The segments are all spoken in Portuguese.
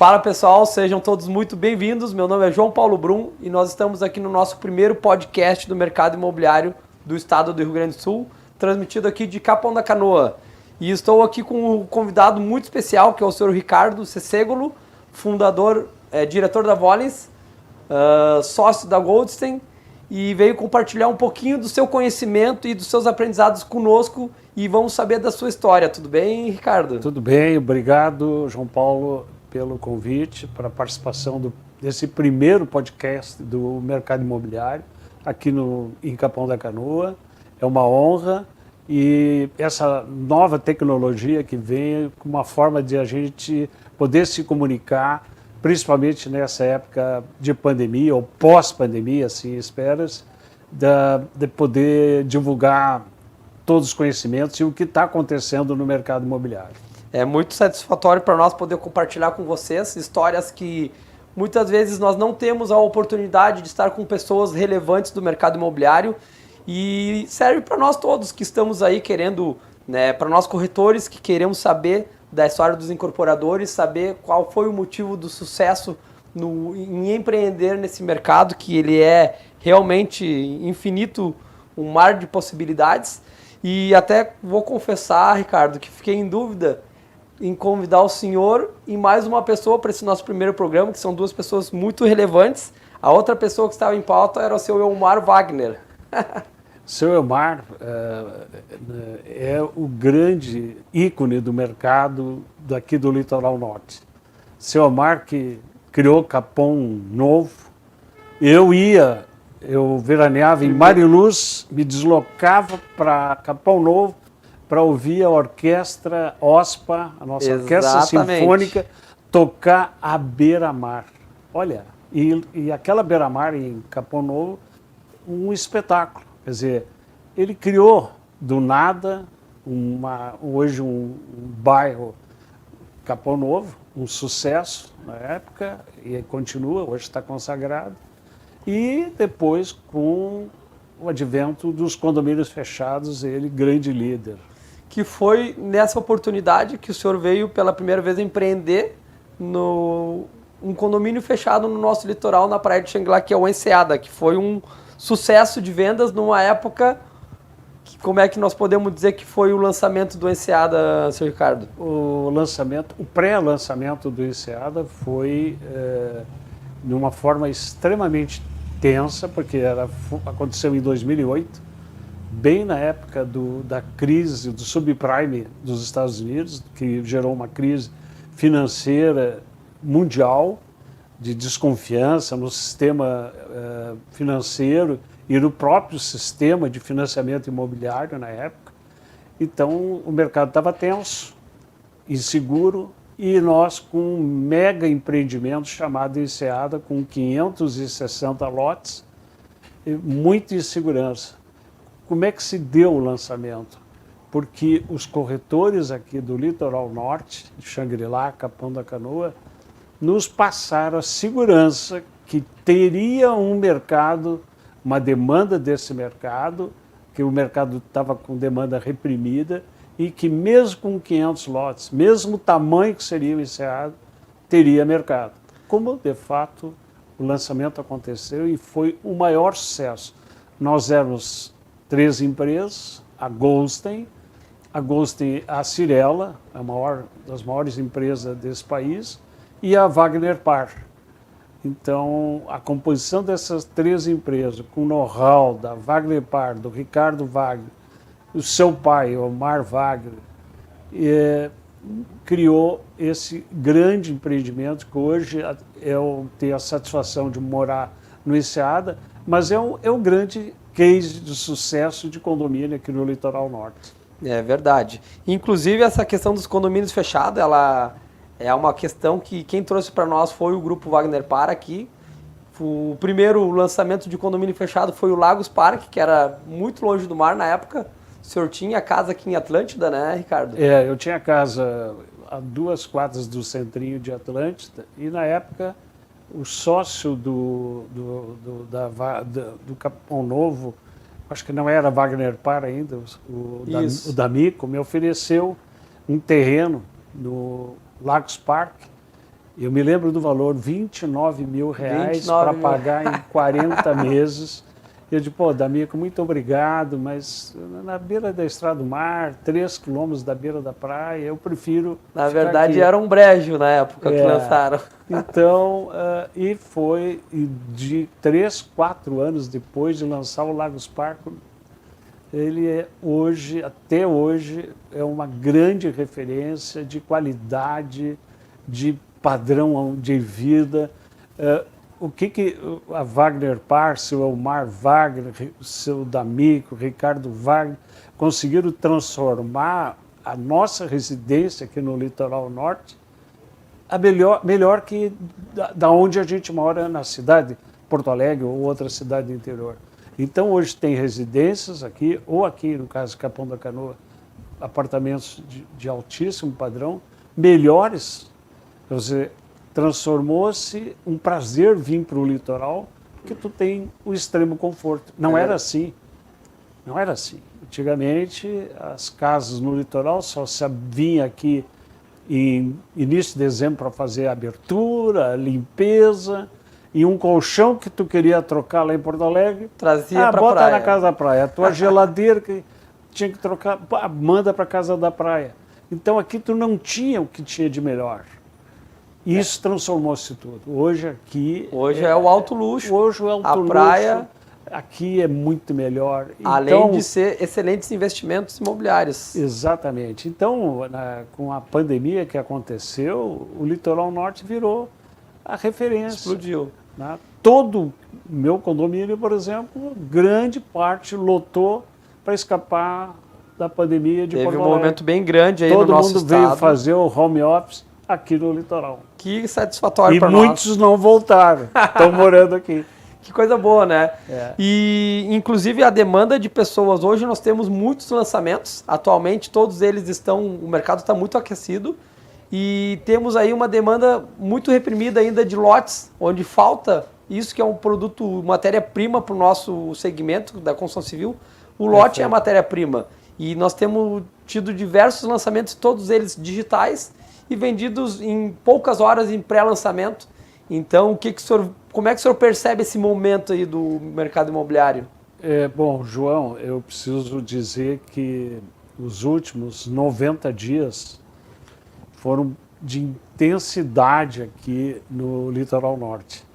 Fala pessoal, sejam todos muito bem-vindos. Meu nome é João Paulo Brum e nós estamos aqui no nosso primeiro podcast do mercado imobiliário do estado do Rio Grande do Sul, transmitido aqui de Capão da Canoa. E estou aqui com um convidado muito especial, que é o senhor Ricardo Cessegolo, fundador, diretor da Volens, sócio da Goldstein, e veio compartilhar um pouquinho do seu conhecimento e dos seus aprendizados conosco e vamos saber da sua história. Tudo bem, Ricardo? Tudo bem, obrigado, João Paulo, pelo convite para a participação desse primeiro podcast do mercado imobiliário aqui em Capão da Canoa. É uma honra e essa nova tecnologia que vem com uma forma de a gente poder se comunicar, principalmente nessa época de pandemia ou pós-pandemia, assim esperas, de poder divulgar todos os conhecimentos e o que está acontecendo no mercado imobiliário. É muito satisfatório para nós poder compartilhar com vocês histórias que muitas vezes nós não temos a oportunidade de estar com pessoas relevantes do mercado imobiliário e serve para nós todos que estamos aí querendo, né, para nós corretores que queremos saber da história dos incorporadores, saber qual foi o motivo do sucesso em empreender nesse mercado, que ele é realmente infinito, um mar de possibilidades. E até vou confessar, Ricardo, que fiquei em dúvida em convidar o senhor e mais uma pessoa para esse nosso primeiro programa, que são duas pessoas muito relevantes. A outra pessoa que estava em pauta era o seu Elmar Wagner. Seu Elmar é o grande ícone do mercado daqui do Litoral Norte. Seu Elmar que criou Capão Novo. Eu veraneava em Mariluz, me deslocava para Capão Novo para ouvir a orquestra OSPA, a nossa orquestra sinfônica, tocar a beira-mar. Olha, e aquela beira-mar em Capão Novo, um espetáculo. Quer dizer, ele criou do nada hoje um bairro Capão Novo, um sucesso na época, e continua, hoje está consagrado. E depois, com o advento dos condomínios fechados, ele grande líder. Que foi nessa oportunidade que o senhor veio pela primeira vez empreender um condomínio fechado no nosso litoral, na praia de Xangri-Lá, que é o Enseada, que foi um sucesso de vendas numa época que, como é que nós podemos dizer que foi o lançamento do Enseada, senhor Ricardo? O pré-lançamento do Enseada foi de uma forma extremamente tensa, porque aconteceu em 2008, bem na época da crise, do subprime dos Estados Unidos, que gerou uma crise financeira mundial, de desconfiança no sistema financeiro e no próprio sistema de financiamento imobiliário na época. Então, o mercado estava tenso, inseguro, e nós com um mega empreendimento chamado Enseada, com 560 lotes, e muita insegurança. Como é que se deu o lançamento? Porque os corretores aqui do Litoral Norte, de Xangri-Lá, Capão da Canoa, nos passaram a segurança que teria um mercado, uma demanda desse mercado, que o mercado estava com demanda reprimida e que mesmo com 500 lotes, mesmo o tamanho que seria o Enseada, teria mercado. Como, de fato, o lançamento aconteceu e foi o maior sucesso. Nós éramos 3 empresas, a Goldstein, a Cirela, a das maiores empresas desse país, e a Wagner Par. Então, a composição dessas 3 empresas, com o know-how da Wagner Par, do Ricardo Wagner, o seu pai, Omar Wagner, criou esse grande empreendimento que hoje eu tenho a satisfação de morar no Enseada, mas é um grande case de sucesso de condomínio aqui no Litoral Norte. É verdade. Inclusive, essa questão dos condomínios fechados, ela é uma questão que quem trouxe para nós foi o Grupo Wagner Par aqui. O primeiro lançamento de condomínio fechado foi o Lagos Park, que era muito longe do mar na época. O senhor tinha casa aqui em Atlântida, né, Ricardo? Eu tinha casa a 2 quadras do centrinho de Atlântida e, na época, o sócio do Capão Novo, acho que não era Wagner Par ainda, o D'Amico, me ofereceu um terreno no Lagos Park Eu me lembro do valor, R$29 mil para pagar em 40 meses. Eu disse, pô, D'Amico, muito obrigado, mas na beira da Estrada do Mar, 3 quilômetros da beira da praia, eu prefiro Na ficar verdade, aqui. era um brejo na época que lançaram. Então, e foi de 3, 4 anos depois de lançar o Lagos Parco, ele é hoje, até hoje, é uma grande referência de qualidade, de padrão de vida. O que a Wagner Parse, o Elmar Wagner, o seu D'Amico, Ricardo Wagner, conseguiram transformar a nossa residência aqui no Litoral Norte a melhor que da onde a gente mora na cidade, Porto Alegre ou outra cidade do interior. Então hoje tem residências aqui, ou aqui no caso Capão da Canoa, apartamentos de altíssimo padrão, melhores. Quer dizer, transformou-se um prazer vir para o litoral, porque tu tem o extremo conforto. Não era assim. Não era assim. Antigamente, as casas no litoral só se vinha aqui em início de dezembro para fazer a abertura, a limpeza, e um colchão que tu queria trocar lá em Porto Alegre, trazia para bota praia. Na casa da praia. A tua geladeira que tinha que trocar, manda para casa da praia. Então aqui tu não tinha o que tinha de melhor. Isso transformou-se tudo. Hoje aqui... Hoje é o alto luxo. Hoje o alto luxo. A praia... Aqui é muito melhor. Além então, de ser excelentes investimentos imobiliários. Exatamente. Então, com a pandemia que aconteceu, o Litoral Norte virou a referência. Explodiu. Né? Todo o meu condomínio, por exemplo, grande parte lotou para escapar da pandemia de Porto Alegre. Teve um momento bem grande aí no nosso estado. Todo mundo veio fazer o home office aqui no litoral. Que satisfatório para nós. E muitos não voltaram, estão morando aqui. Que coisa boa, né? É. E, inclusive, a demanda de pessoas... Hoje nós temos muitos lançamentos. Atualmente, todos eles estão... O mercado está muito aquecido. E temos aí uma demanda muito reprimida ainda de lotes, onde falta isso que é um produto, matéria-prima para o nosso segmento da construção civil. O lote é a matéria-prima. E nós temos tido diversos lançamentos, todos eles digitais e vendidos em poucas horas em pré-lançamento. Então, como é que o senhor percebe esse momento aí do mercado imobiliário? Bom, João, eu preciso dizer que os últimos 90 dias foram de intensidade aqui no Litoral Norte,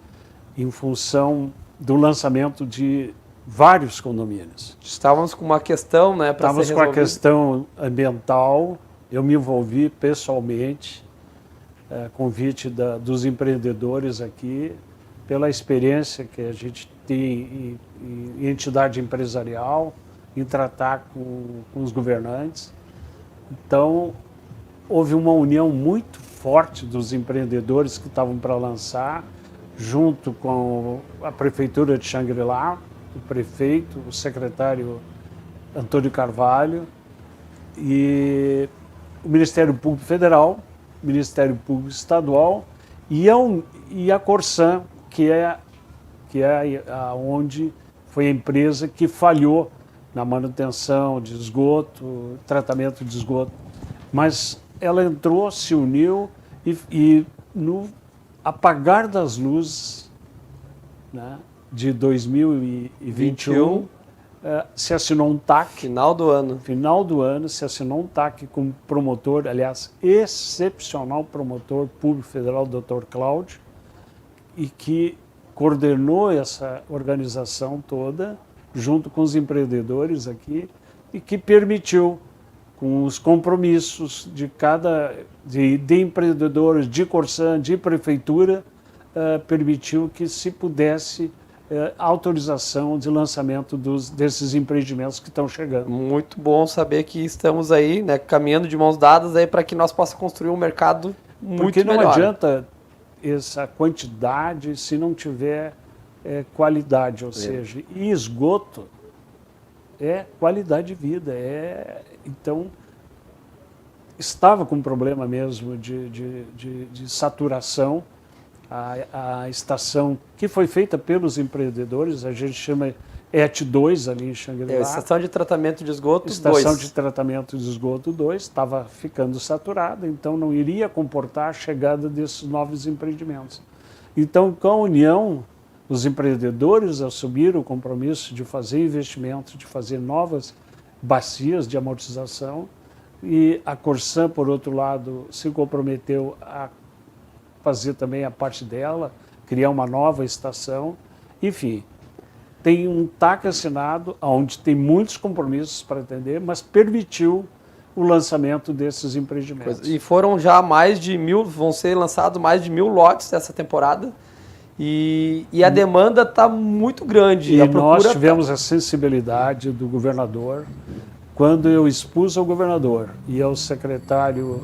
em função do lançamento de vários condomínios. Estávamos com uma questão, né, para ser resolvida. Estávamos com a questão ambiental, eu me envolvi pessoalmente, convite dos empreendedores aqui, pela experiência que a gente tem em entidade empresarial, em tratar com os governantes. Então, houve uma união muito forte dos empreendedores que estavam para lançar, junto com a Prefeitura de Xangri-Lá, o prefeito, o secretário Antônio Carvalho, e o Ministério Público Federal, Ministério Público Estadual e a Corsan, que é onde foi a empresa que falhou na manutenção de esgoto, tratamento de esgoto. Mas ela entrou, se uniu e no apagar das luzes, né, de 2021, se assinou um TAC. Final do ano. Final do ano, se assinou um TAC com promotor, aliás, excepcional promotor público federal, Dr. Cláudio, e que coordenou essa organização toda, junto com os empreendedores aqui, e que permitiu, com os compromissos de empreendedores, de Corsan, de prefeitura, permitiu que se pudesse autorização de lançamento desses empreendimentos que estão chegando. Muito bom saber que estamos aí, né, caminhando de mãos dadas aí para que nós possamos construir um mercado muito melhor. Porque não adianta essa quantidade se não tiver qualidade, ou seja, e esgoto é qualidade de vida. Então, estava com problema mesmo de saturação. A estação que foi feita pelos empreendedores, a gente chama ET 2 ali em Xangri-Lá. Estação de tratamento de esgoto 2. Estação de tratamento de esgoto 2 estava ficando saturada, então não iria comportar a chegada desses novos empreendimentos. Então, com a união, os empreendedores assumiram o compromisso de fazer investimentos, de fazer novas bacias de amortização, e a Corsan, por outro lado, se comprometeu a fazer também a parte dela, criar uma nova estação. Enfim, tem um TAC assinado, onde tem muitos compromissos para atender, mas permitiu o lançamento desses empreendimentos. E foram já mais de 1.000, vão ser lançados mais de 1.000 lotes essa temporada. E a demanda está muito grande. E nós tivemos a sensibilidade do governador. Quando eu expus ao governador e ao secretário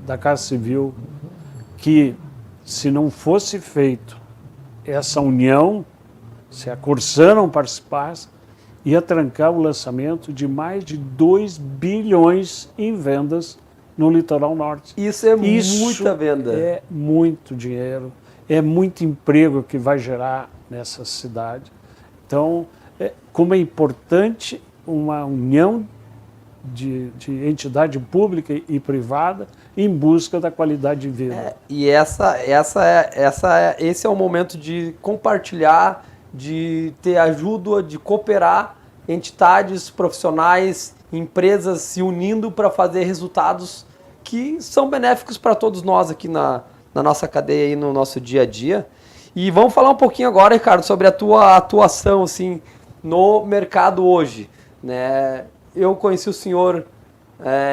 da Casa Civil que, se não fosse feito essa união, se a Corsan não participasse, ia trancar o lançamento de mais de 2 bilhões em vendas no litoral norte. Isso é muita venda. É muito dinheiro, é muito emprego que vai gerar nessa cidade. Então, como é importante uma união de entidade pública e privada em busca da qualidade de vida. E esse é o momento de compartilhar, de ter ajuda, de cooperar, entidades profissionais, empresas se unindo para fazer resultados que são benéficos para todos nós aqui na nossa cadeia e no nosso dia a dia. E vamos falar um pouquinho agora, Ricardo, sobre a tua atuação assim, no mercado hoje, né? Eu conheci o senhor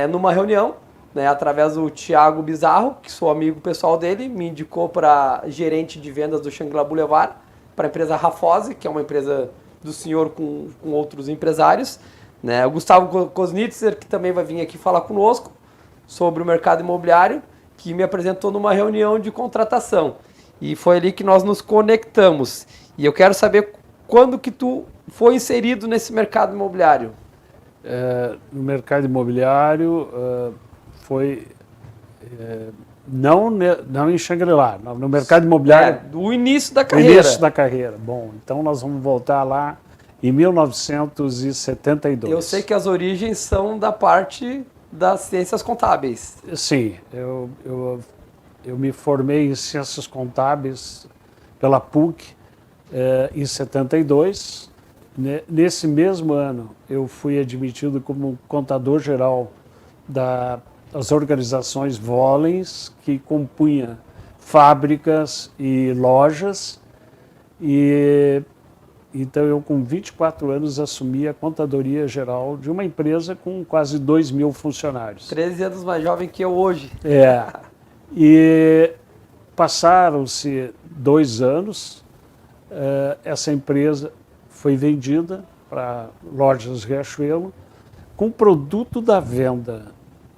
numa reunião, né, através do Thiago Bizarro, que sou amigo pessoal dele, me indicou para gerente de vendas do Xangri-Lá Boulevard, para a empresa Rafose, que é uma empresa do senhor com outros empresários. Né? O Gustavo Kosnitzer, que também vai vir aqui falar conosco sobre o mercado imobiliário, que me apresentou numa reunião de contratação. E foi ali que nós nos conectamos. E eu quero saber quando que tu foi inserido nesse mercado imobiliário. No mercado imobiliário foi não em Xangri-Lá, no mercado imobiliário. Do início da carreira. Início da carreira. Bom, então nós vamos voltar lá em 1972. Eu sei que as origens são da parte das ciências contábeis. Sim, eu me formei em ciências contábeis pela PUC em 72. Nesse mesmo ano, eu fui admitido como contador-geral das organizações Volens, que compunha fábricas e lojas. E então eu, com 24 anos, assumi a contadoria geral de uma empresa com quase 2.000 funcionários. 13 anos mais jovem que eu hoje. E passaram-se 2 anos, essa empresa foi vendida para Lojas Riachuelo, com produto da venda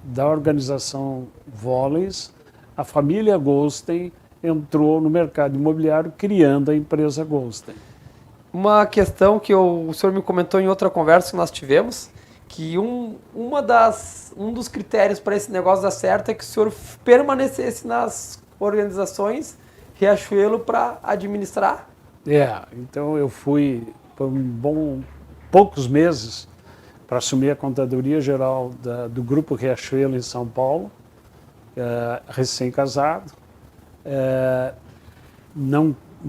da organização Volens. A família Goldstein entrou no mercado imobiliário criando a empresa Goldstein. Uma questão que o senhor me comentou em outra conversa que nós tivemos, que um dos critérios para esse negócio dar certo é que o senhor permanecesse nas organizações Riachuelo para administrar. Então eu fui por poucos meses para assumir a contadoria geral do Grupo Riachuelo em São Paulo, recém-casado.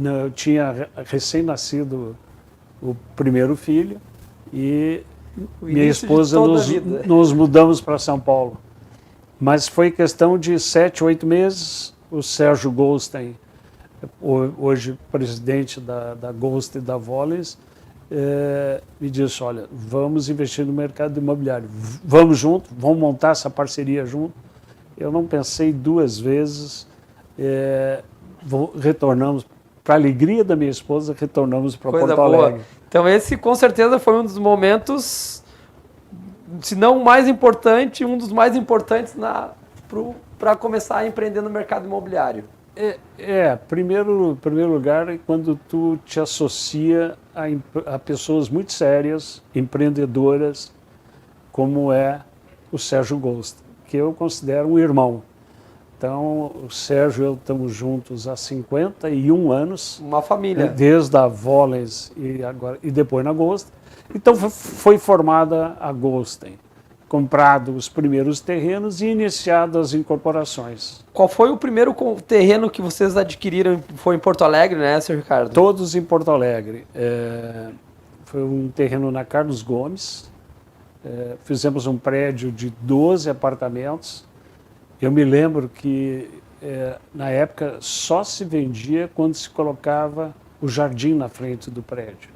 Eu tinha recém-nascido o primeiro filho e minha esposa nos mudamos para São Paulo. Mas foi questão de 7, 8 meses. O Sérgio Goldstein, hoje presidente da Goldstein e da Volens, me disse: olha, vamos investir no mercado imobiliário, vamos junto, vamos montar essa parceria junto. Eu não pensei 2 vezes, retornamos, para a alegria da minha esposa, retornamos para Porto Alegre. Então esse com certeza foi um dos momentos, se não o mais importante, um dos mais importantes para começar a empreender no mercado imobiliário. Primeiro lugar é quando tu te associa a pessoas muito sérias, empreendedoras, como é o Sérgio Goldstein, que eu considero um irmão. Então, o Sérgio e eu estamos juntos há 51 anos. Uma família. Desde a Vollens e depois na Golsten. Então, foi formada a Golsten, comprado os primeiros terrenos e iniciado as incorporações. Qual foi o primeiro terreno que vocês adquiriram? Foi em Porto Alegre, né, Sr. Ricardo? Todos em Porto Alegre. Foi um terreno na Carlos Gomes. Fizemos um prédio de 12 apartamentos. Eu me lembro que, na época, só se vendia quando se colocava o jardim na frente do prédio.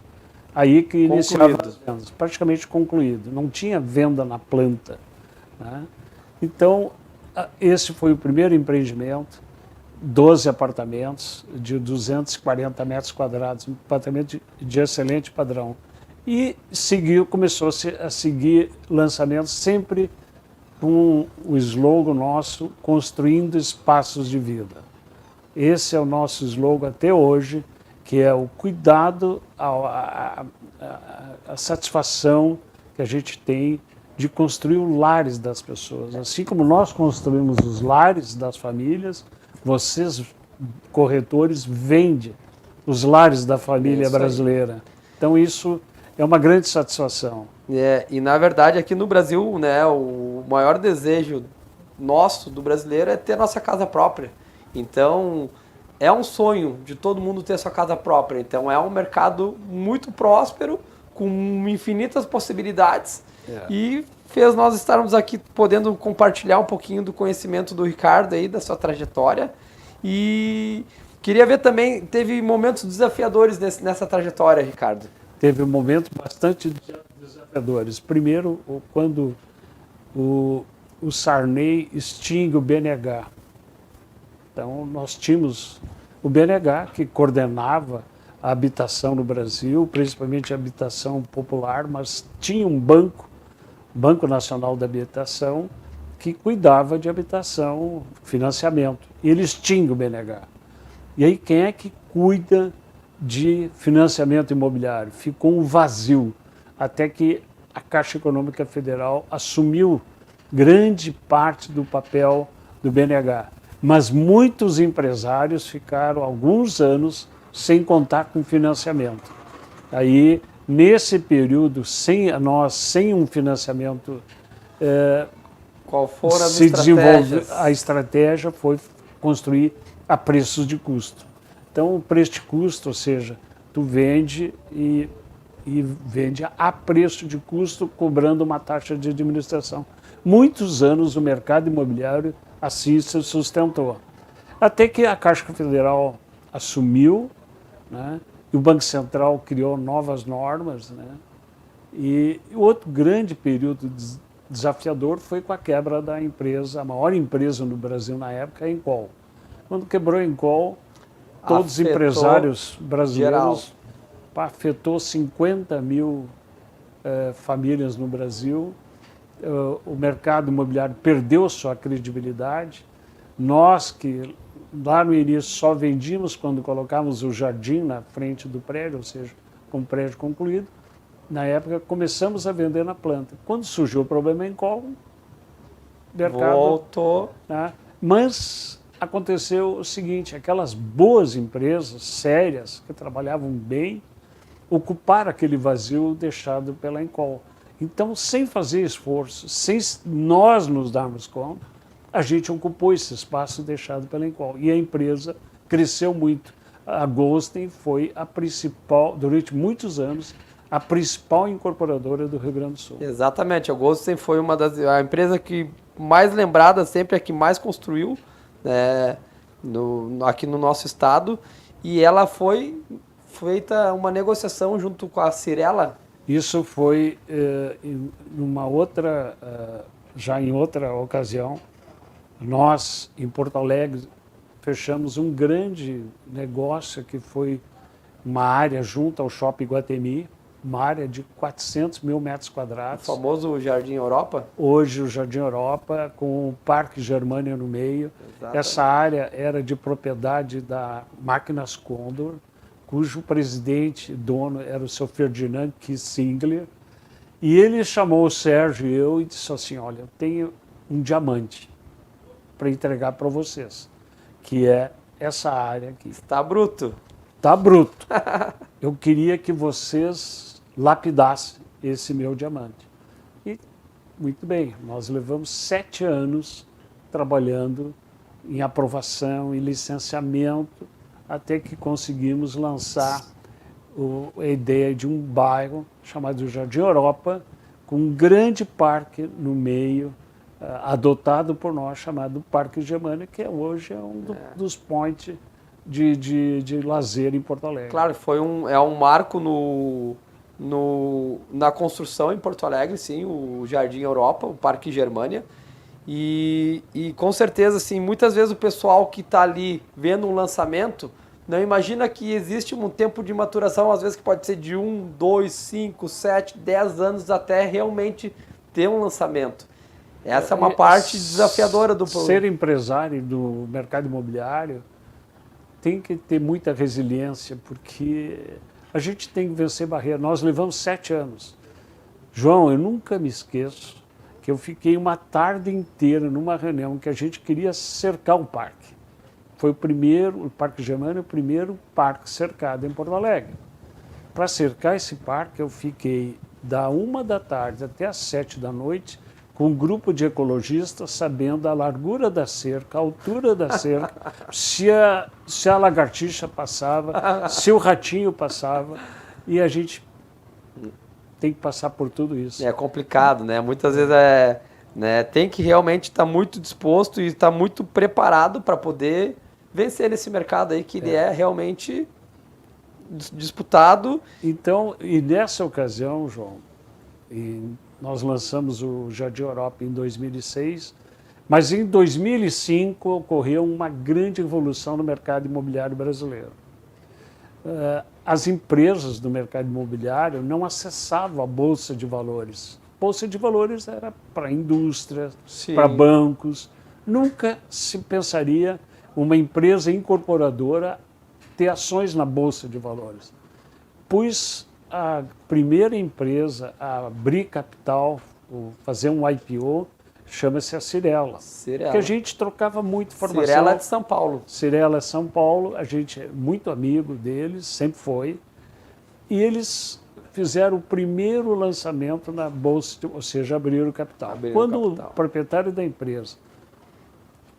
Aí que iniciava as vendas, praticamente concluído. Não tinha venda na planta, né? Então, esse foi o primeiro empreendimento, 12 apartamentos de 240 metros quadrados, um apartamento de excelente padrão. E começou a seguir lançamentos sempre com o slogan nosso, construindo espaços de vida. Esse é o nosso slogan até hoje, que é o cuidado, a satisfação que a gente tem de construir os lares das pessoas. Assim como nós construímos os lares das famílias, vocês, corretores, vendem os lares da família brasileira. Então isso é uma grande satisfação. E na verdade aqui no Brasil, né, o maior desejo nosso, do brasileiro, é ter nossa casa própria. Então, é um sonho de todo mundo ter sua casa própria. Então, é um mercado muito próspero, com infinitas possibilidades. E fez nós estarmos aqui podendo compartilhar um pouquinho do conhecimento do Ricardo aí, da sua trajetória. E queria ver também, teve momentos desafiadores nessa trajetória, Ricardo? Teve momentos bastante desafiadores. Primeiro, quando o Sarney extingue o BNH. Então, nós tínhamos o BNH, que coordenava a habitação no Brasil, principalmente a habitação popular, mas tinha um Banco Nacional da Habitação, que cuidava de habitação, financiamento. E ele extingue o BNH. E aí, quem é que cuida de financiamento imobiliário? Ficou um vazio, até que a Caixa Econômica Federal assumiu grande parte do papel do BNH. Mas muitos empresários ficaram alguns anos sem contar com financiamento. Aí, nesse período, sem um financiamento, qual foram as estratégias? A estratégia foi construir a preços de custo. Então, o preço de custo, ou seja, tu vende e vende a preço de custo, cobrando uma taxa de administração. Muitos anos o mercado imobiliário assim se sustentou. Até que a Caixa Federal assumiu, né, e o Banco Central criou novas normas, né, e outro grande período desafiador foi com a quebra da empresa, a maior empresa no Brasil na época, a Encol. Quando quebrou a Encol, todos os empresários brasileiros, afetou 50 mil famílias no Brasil. O mercado imobiliário perdeu sua credibilidade. Nós, que lá no início só vendíamos quando colocávamos o jardim na frente do prédio, ou seja, com o prédio concluído, na época começamos a vender na planta. Quando surgiu o problema em Encol, o mercado voltou. Né? Mas aconteceu o seguinte, aquelas boas empresas sérias, que trabalhavam bem, ocuparam aquele vazio deixado pela Encol. Então, sem fazer esforço, sem nós nos darmos conta, a gente ocupou esse espaço deixado pela Encol. E a empresa cresceu muito. A Golsten foi a principal, durante muitos anos, a principal incorporadora do Rio Grande do Sul. Exatamente. A Golsten foi a empresa que mais lembrada, sempre a que mais construiu, né, aqui no nosso estado. E ela foi feita uma negociação junto com a Cirela. Isso foi já em outra ocasião. Nós, em Porto Alegre, fechamos um grande negócio que foi uma área junto ao Shopping Iguatemi, uma área de 400 mil metros quadrados. O famoso Jardim Europa? Hoje o Jardim Europa, com o Parque Germânia no meio. Exatamente. Essa área era de propriedade da Máquinas Condor, cujo presidente, dono, era o seu Ferdinand Kissingler. E ele chamou o Sérgio e eu e disse assim, olha, eu tenho um diamante. para entregar para vocês, que é essa área aqui. Está bruto. Está bruto. Eu queria que vocês lapidassem esse meu diamante. E, muito bem, nós levamos 7 anos trabalhando em aprovação, em licenciamento, até que conseguimos lançar a ideia de um bairro chamado Jardim Europa, com um grande parque no meio, adotado por nós, chamado Parque Germânia, que hoje é um dos points de lazer em Porto Alegre. Claro, é um marco na construção em Porto Alegre, sim, o Jardim Europa, o Parque Germânia. E com certeza, assim, muitas vezes o pessoal que está ali vendo um lançamento não imagina que existe um tempo de maturação, às vezes que pode ser de 1, 2, 5, 7, 10 anos até realmente ter um lançamento. Essa é uma parte desafiadora do... Ser empresário do mercado imobiliário tem que ter muita resiliência, porque a gente tem que vencer barreira. Nós levamos 7 anos. João, eu nunca me esqueço que eu fiquei uma tarde inteira numa reunião que a gente queria cercar o parque. Foi o Parque Germânia, o primeiro parque cercado em Porto Alegre. Para cercar esse parque, eu fiquei da 1 da tarde até as 7 da noite com um grupo de ecologistas sabendo a largura da cerca, a altura da cerca, se a lagartixa passava, se o ratinho passava, e a gente tem que passar por tudo isso. É complicado, né? Muitas vezes tem que realmente estar muito disposto e estar muito preparado para poder vencer nesse mercado aí, que ele é realmente disputado. Então, e nessa ocasião, João, nós lançamos o Jardim Europa em 2006, mas em 2005 ocorreu uma grande evolução no mercado imobiliário brasileiro. As empresas do mercado imobiliário não acessavam a Bolsa de Valores. Bolsa de Valores era para indústria, para bancos. Nunca se pensaria uma empresa incorporadora ter ações na Bolsa de Valores. Pois a primeira empresa a abrir capital, fazer um IPO, chama-se a Cirela. Que a gente trocava muito informação. Cirela de São Paulo. Cirela São Paulo, a gente é muito amigo deles, sempre foi. E eles fizeram o primeiro lançamento na Bolsa, ou seja, abriram o capital. Quando o proprietário da empresa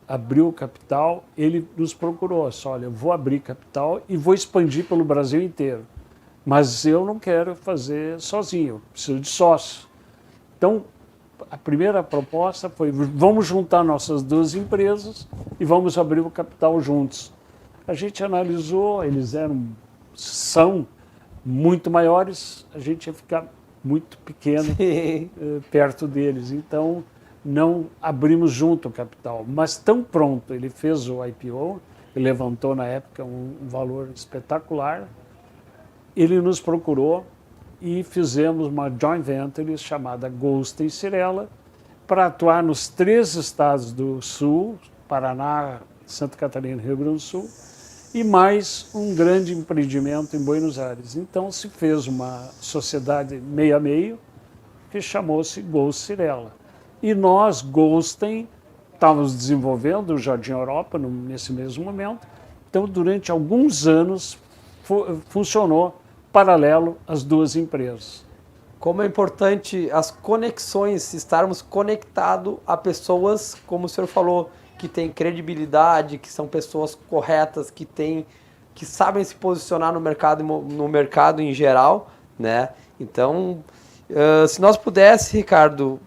abriu o capital, ele nos procurou, assim, olha, eu vou abrir capital e vou expandir pelo Brasil inteiro. Mas eu não quero fazer sozinho, preciso de sócio. Então, a primeira proposta foi, vamos juntar nossas 2 empresas e vamos abrir o capital juntos. A gente analisou, eles são muito maiores, a gente ia ficar muito pequeno perto deles. Então, não abrimos junto o capital. Mas tão pronto, ele fez o IPO, ele levantou na época um valor espetacular, ele nos procurou e fizemos uma joint venture chamada Golsten Cirela para atuar nos 3 estados do Sul, Paraná, Santa Catarina e Rio Grande do Sul, e mais um grande empreendimento em Buenos Aires. Então se fez uma sociedade meio a meio que chamou-se Golsten Cirela. E nós, Golsten, estávamos desenvolvendo o Jardim Europa nesse mesmo momento. Então durante alguns anos funcionou paralelo às 2 empresas. Como é importante as conexões, estarmos conectados a pessoas, como o senhor falou, que têm credibilidade, que são pessoas corretas, que sabem se posicionar no mercado em geral, né? Então, se nós pudéssemos, Ricardo,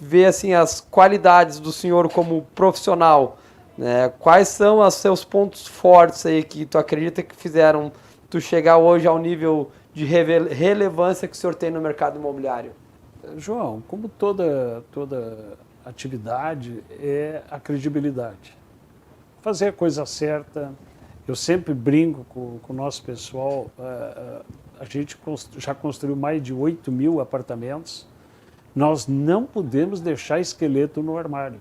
ver assim as qualidades do senhor como profissional, né? Quais são os seus pontos fortes aí que tu acredita que fizeram tu chegar hoje ao nível de relevância que o senhor tem no mercado imobiliário? João, como toda atividade, é a credibilidade. Fazer a coisa certa. Eu sempre brinco com o nosso pessoal, a gente já construiu mais de 8.000 apartamentos, nós não podemos deixar esqueleto no armário.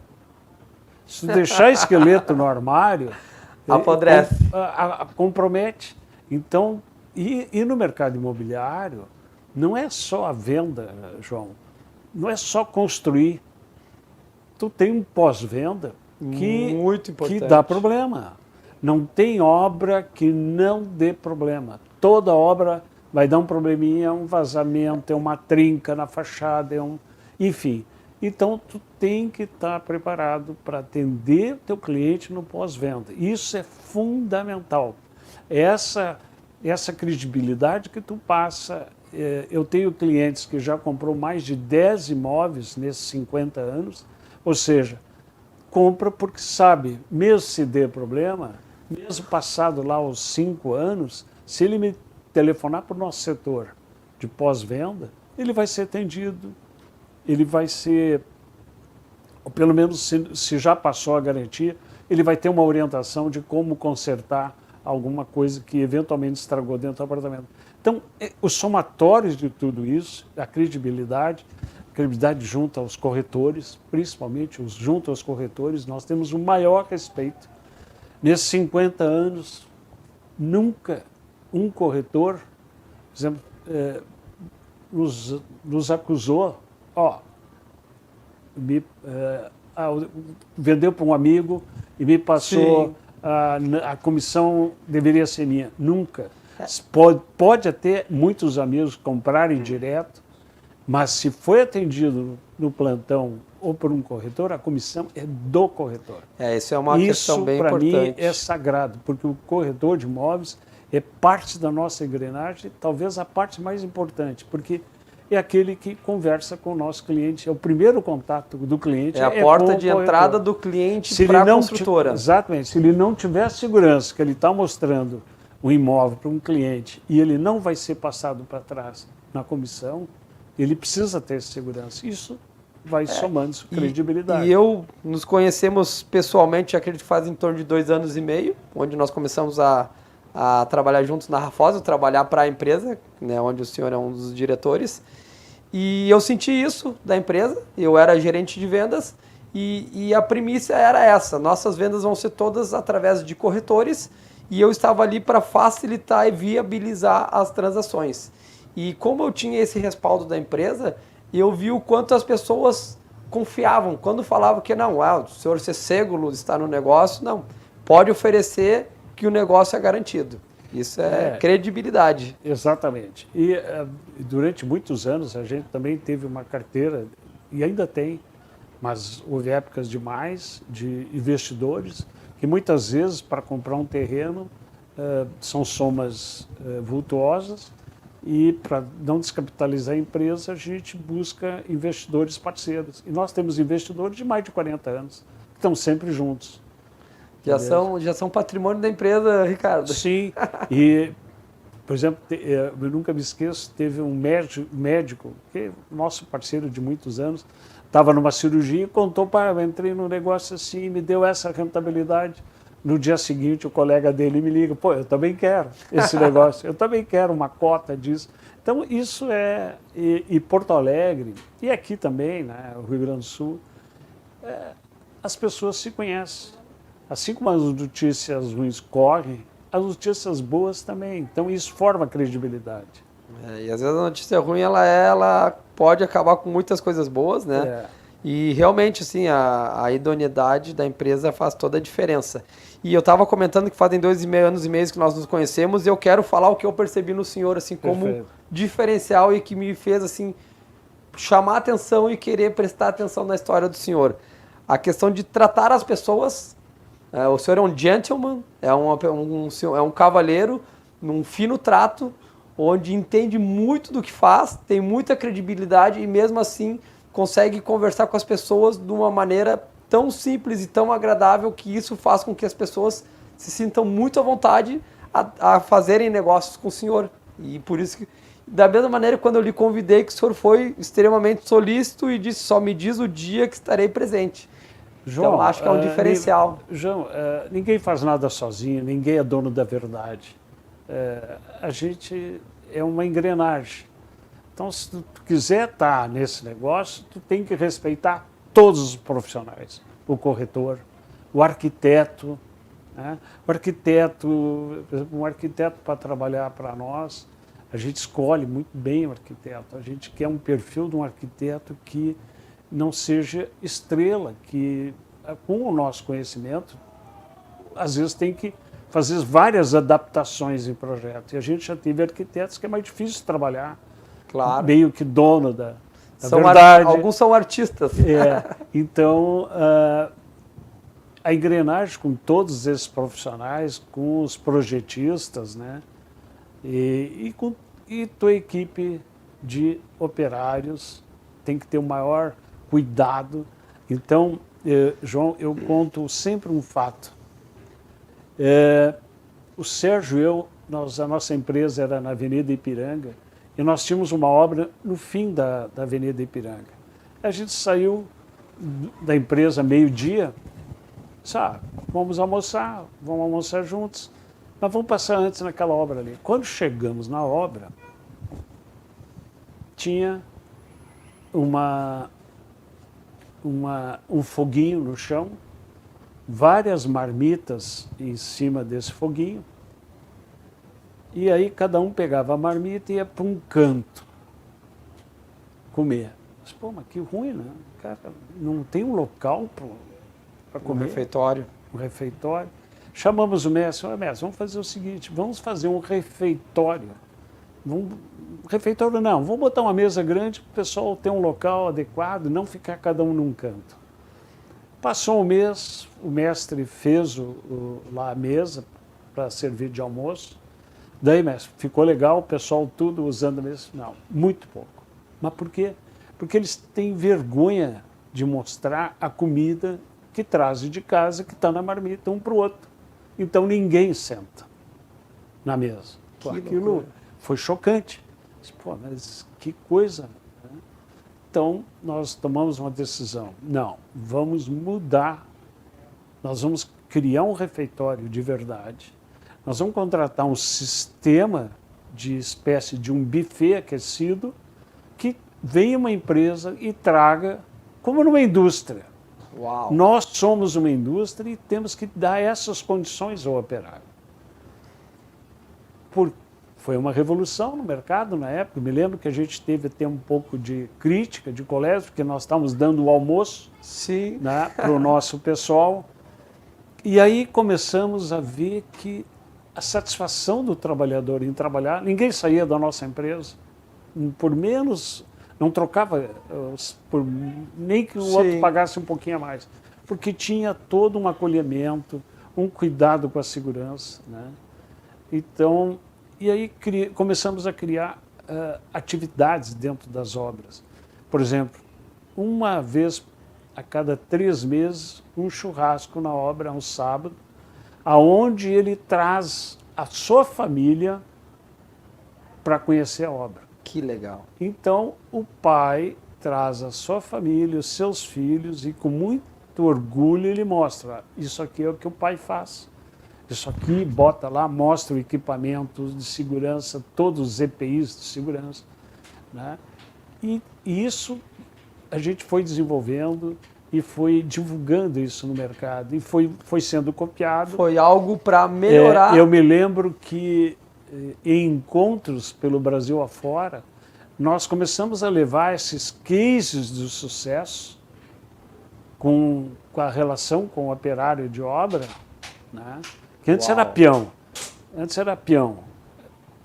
Se deixar esqueleto no armário, apodrece. Compromete. Então, e no mercado imobiliário, não é só a venda, João, não é só construir. Tu tem um pós-venda Muito importante. que dá problema. Não tem obra que não dê problema. Toda obra vai dar um probleminha, um vazamento, é uma trinca na fachada, enfim. Então, tu tem que estar preparado para atender o teu cliente no pós-venda. Isso é fundamental. Essa credibilidade que tu passa. Eu tenho clientes que já comprou mais de 10 imóveis nesses 50 anos, ou seja, compra porque sabe, mesmo se der problema, mesmo passado lá os 5 anos, se ele me telefonar para o nosso setor de pós-venda, ele vai ser atendido, ele vai ser, ou pelo menos se já passou a garantia, ele vai ter uma orientação de como consertar alguma coisa que eventualmente estragou dentro do apartamento. Então, os somatórios de tudo isso, a credibilidade junto aos corretores, principalmente junto aos corretores, nós temos o maior respeito. Nesses 50 anos, nunca um corretor, por exemplo, nos acusou, vendeu para um amigo e me passou, a comissão deveria ser minha. Nunca. Pode até muitos amigos comprarem direto, mas se foi atendido no plantão ou por um corretor, a comissão é do corretor. Isso é uma questão bem importante. Isso, para mim, é sagrado, porque o corretor de imóveis é parte da nossa engrenagem, talvez a parte mais importante, porque é aquele que conversa com o nosso cliente, é o primeiro contato do cliente. É a porta de entrada do cliente para a construtora. Exatamente. Se ele não tiver segurança que ele está mostrando um imóvel para um cliente e ele não vai ser passado para trás na comissão, ele precisa ter segurança. Isso vai somando credibilidade. E nos conhecemos pessoalmente, acredito que faz em torno de 2 anos e meio, onde nós começamos a trabalhar juntos na Rafosa, trabalhar para a empresa, né, onde o senhor é um dos diretores. E eu senti isso da empresa, eu era gerente de vendas e a premissa era essa, nossas vendas vão ser todas através de corretores e eu estava ali para facilitar e viabilizar as transações. E como eu tinha esse respaldo da empresa, eu vi o quanto as pessoas confiavam. Quando falavam que não, o senhor Cecego está no negócio, não, pode oferecer que o negócio é garantido. Isso é credibilidade. Exatamente. E durante muitos anos a gente também teve uma carteira, e ainda tem, mas houve épocas demais, de investidores, que muitas vezes para comprar um terreno são somas vultuosas, e para não descapitalizar a empresa, a gente busca investidores parceiros. E nós temos investidores de mais de 40 anos, que estão sempre juntos. Já são patrimônio da empresa, Ricardo. Sim, e, por exemplo, eu nunca me esqueço, teve um médico, que é nosso parceiro de muitos anos, estava numa cirurgia e contou, entrei num negócio assim, me deu essa rentabilidade. No dia seguinte, o colega dele me liga, eu também quero esse negócio, eu também quero uma cota disso. Então, isso e Porto Alegre, e aqui também, né, o Rio Grande do Sul, as pessoas se conhecem. Assim como as notícias ruins correm, as notícias boas também. Então, isso forma credibilidade. E às vezes a notícia ruim, ela pode acabar com muitas coisas boas, né? E realmente, assim, a idoneidade da empresa faz toda a diferença. E eu estava comentando que fazem 2,5 anos e meio que nós nos conhecemos e eu quero falar o que eu percebi no senhor, assim, como diferencial e que me fez, assim, chamar atenção e querer prestar atenção na história do senhor. A questão de tratar as pessoas. O senhor é um gentleman, é um cavalheiro, num fino trato, onde entende muito do que faz, tem muita credibilidade e mesmo assim consegue conversar com as pessoas de uma maneira tão simples e tão agradável que isso faz com que as pessoas se sintam muito à vontade a fazerem negócios com o senhor. E por isso que, da mesma maneira, quando eu lhe convidei, que o senhor foi extremamente solícito e disse, só me diz o dia que estarei presente. João, então, acho que é um diferencial. João, ninguém faz nada sozinho, ninguém é dono da verdade. A gente é uma engrenagem. Então, se tu quiser estar nesse negócio, tu tem que respeitar todos os profissionais. O corretor, o arquiteto. Né? O arquiteto, por exemplo, um arquiteto para trabalhar para nós, a gente escolhe muito bem o arquiteto. A gente quer um perfil de um arquiteto que não seja estrela, que com o nosso conhecimento, às vezes tem que fazer várias adaptações em projeto. E a gente já teve arquitetos que é mais difícil trabalhar, Claro. meio que dono da verdade. Alguns são artistas. Então, a engrenagem com todos esses profissionais, com os projetistas, né? E tua equipe de operários tem que ter o maior cuidado. Então, João, eu conto sempre um fato. O Sérgio e eu, a nossa empresa era na Avenida Ipiranga, e nós tínhamos uma obra no fim da Avenida Ipiranga. A gente saiu da empresa meio-dia, sabe, vamos almoçar juntos, mas vamos passar antes naquela obra ali. Quando chegamos na obra, tinha um foguinho no chão, várias marmitas em cima desse foguinho, e aí cada um pegava a marmita e ia para um canto comer. Mas, pô, mas que ruim, né? Cara, não tem um local para comer. Um refeitório. Um refeitório. Chamamos o mestre, mestre, vamos fazer o seguinte, vamos fazer um refeitório. Refeitório não, vamos botar uma mesa grande para o pessoal ter um local adequado, não ficar cada um num canto. Passou um mês, o mestre fez lá a mesa para servir de almoço. Daí, mestre, ficou legal, o pessoal tudo usando a mesa? Não, muito pouco. Mas por quê? Porque eles têm vergonha de mostrar a comida que trazem de casa, que está na marmita, um para o outro. Então ninguém senta na mesa. Pô, aquilo foi chocante. Pô, mas que coisa. Então, nós tomamos uma decisão. Não, vamos mudar. Nós vamos criar um refeitório de verdade. Nós vamos contratar um sistema de espécie de um buffet aquecido que venha uma empresa e traga, como numa indústria. Uau. Nós somos uma indústria e temos que dar essas condições ao operário. Foi uma revolução no mercado na época. Me lembro que a gente teve até um pouco de crítica de colégio, porque nós estávamos dando o almoço, né, para o nosso pessoal. E aí começamos a ver que a satisfação do trabalhador em trabalhar, ninguém saía da nossa empresa, por menos, não trocava, nem que o outro pagasse um pouquinho a mais, porque tinha todo um acolhimento, um cuidado com a segurança, né? Então, e aí começamos a criar atividades dentro das obras. Por exemplo, uma vez a cada 3 meses, um churrasco na obra, um sábado, aonde ele traz a sua família para conhecer a obra. Que legal. Então, o pai traz a sua família, os seus filhos, e com muito orgulho ele mostra, isso aqui é o que o pai faz. Isso aqui, bota lá, mostra o equipamento de segurança, todos os EPIs de segurança, né? E isso a gente foi desenvolvendo e foi divulgando isso no mercado e foi sendo copiado. Foi algo para melhorar. Eu me lembro que em encontros pelo Brasil afora, nós começamos a levar esses cases de sucesso com a relação com o operário de obra, né? Que antes era peão. Antes era peão.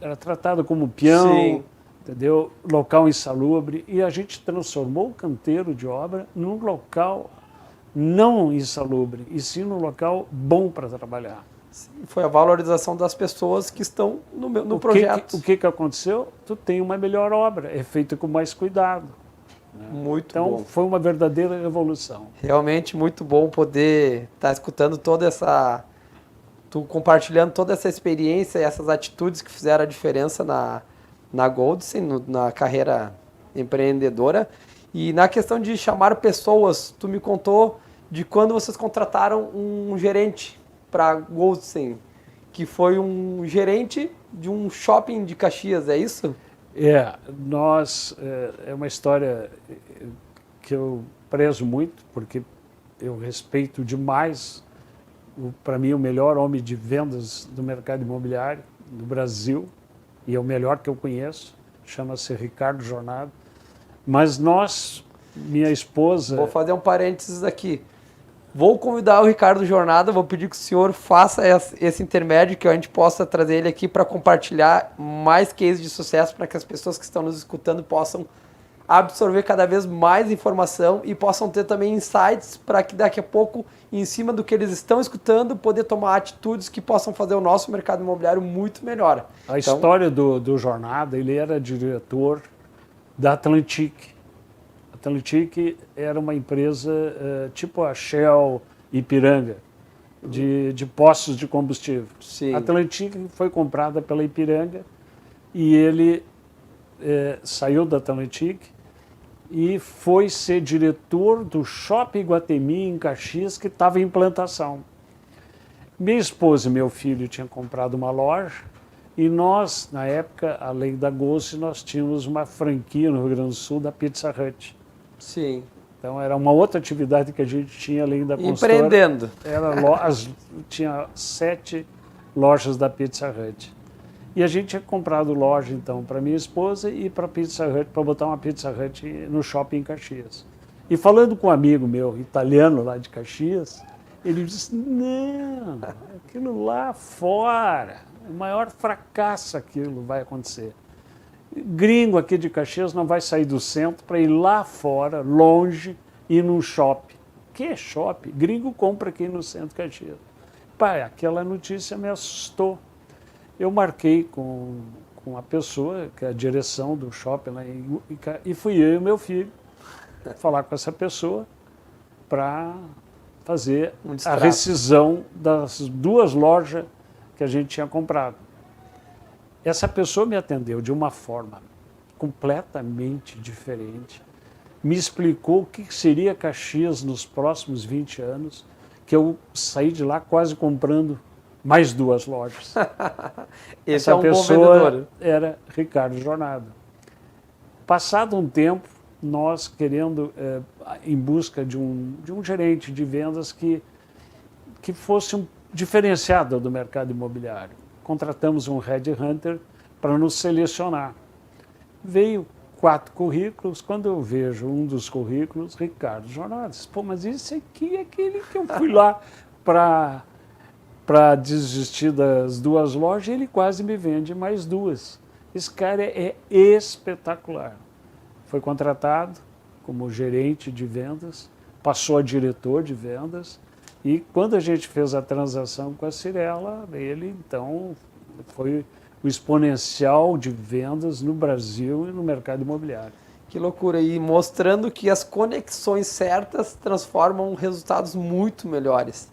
Era tratado como peão, entendeu? Local insalubre. E a gente transformou o canteiro de obra num local não insalubre, e sim num local bom para trabalhar. Sim, foi a valorização das pessoas que estão no projeto. O que aconteceu? Tu tem uma melhor obra, é feita com mais cuidado. Né? Muito bom. Então, foi uma verdadeira revolução. Realmente muito bom poder estar escutando toda essa... Tu compartilhando toda essa experiência e essas atitudes que fizeram a diferença na Goldsen, na carreira empreendedora. E na questão de chamar pessoas, tu me contou de quando vocês contrataram um gerente para a Goldsen, que foi um gerente de um shopping de Caxias, é isso? É uma história que eu prezo muito, porque eu respeito demais, para mim, o melhor homem de vendas do mercado imobiliário do Brasil, e é o melhor que eu conheço, chama-se Ricardo Jornada. Mas minha esposa... Vou fazer um parênteses aqui. Vou convidar o Ricardo Jornada, vou pedir que o senhor faça esse intermédio, que a gente possa trazer ele aqui para compartilhar mais cases de sucesso, para que as pessoas que estão nos escutando possam absorver cada vez mais informação e possam ter também insights para que daqui a pouco, em cima do que eles estão escutando, poder tomar atitudes que possam fazer o nosso mercado imobiliário muito melhor. A história do Jornada, ele era diretor da Atlantic. A Atlantic era uma empresa tipo a Shell Ipiranga, de postos de combustível. Sim. A Atlantic foi comprada pela Ipiranga e ele saiu da Atlantic e foi ser diretor do Shopping Iguatemi em Caxias, que estava em implantação. Minha esposa e meu filho tinham comprado uma loja e nós, na época, além da Ghost, nós tínhamos uma franquia no Rio Grande do Sul da Pizza Hut. Sim. Então era uma outra atividade que a gente tinha além da consultora. Empreendendo. Tinha 7 lojas da Pizza Hut. E a gente tinha comprado loja, então, para minha esposa e para a Pizza Hut, para botar uma Pizza Hut no shopping em Caxias. E falando com um amigo meu, italiano lá de Caxias, ele disse, não, aquilo lá fora, o maior fracasso aquilo vai acontecer. Gringo aqui de Caxias não vai sair do centro para ir lá fora, longe, ir num shopping. Que shopping? Gringo compra aqui no centro de Caxias. Pai, aquela notícia me assustou. Eu marquei com a pessoa, que é a direção do shopping lá e fui eu e meu filho falar com essa pessoa para fazer a rescisão das 2 lojas que a gente tinha comprado. Essa pessoa me atendeu de uma forma completamente diferente, me explicou o que seria Caxias nos próximos 20 anos, que eu saí de lá quase comprando mais 2 lojas. Esse Essa é um pessoa bom vendedor. era Ricardo Jornada. Passado um tempo, nós querendo, em busca de um gerente de vendas que fosse diferenciado do mercado imobiliário, contratamos um headhunter para nos selecionar. Veio 4 currículos, quando eu vejo um dos currículos, Ricardo Jornada, pô, mas esse aqui é aquele que eu fui lá para desistir das 2 lojas, ele quase me vende mais 2. Esse cara é espetacular. Foi contratado como gerente de vendas, passou a diretor de vendas, e quando a gente fez a transação com a Cirela, ele então foi o exponencial de vendas no Brasil e no mercado imobiliário. Que loucura, e mostrando que as conexões certas transformam resultados muito melhores.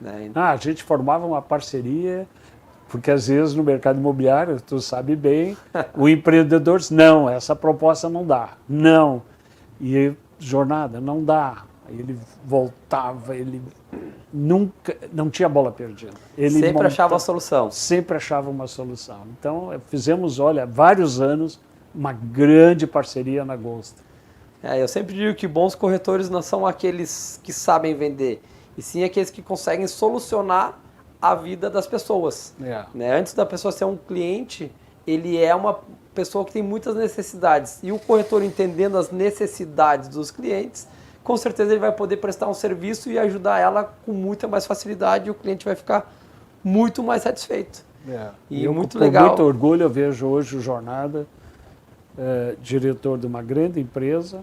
Né? A gente formava uma parceria, porque às vezes no mercado imobiliário, tu sabe bem, o empreendedor diz, não, essa proposta não dá, não. E Jornada, não dá. Aí ele voltava, ele nunca, não tinha bola perdida. Ele sempre achava a solução. Sempre achava uma solução. Então fizemos, olha, vários anos, uma grande parceria na Ghost. Eu sempre digo que bons corretores não são aqueles que sabem vender, e sim aqueles que conseguem solucionar a vida das pessoas. Né? Antes da pessoa ser um cliente, ele é uma pessoa que tem muitas necessidades. E o corretor, entendendo as necessidades dos clientes, com certeza ele vai poder prestar um serviço e ajudar ela com muita mais facilidade, e o cliente vai ficar muito mais satisfeito. E eu, muito com legal. muito orgulho, eu vejo hoje o Jornada, diretor de uma grande empresa,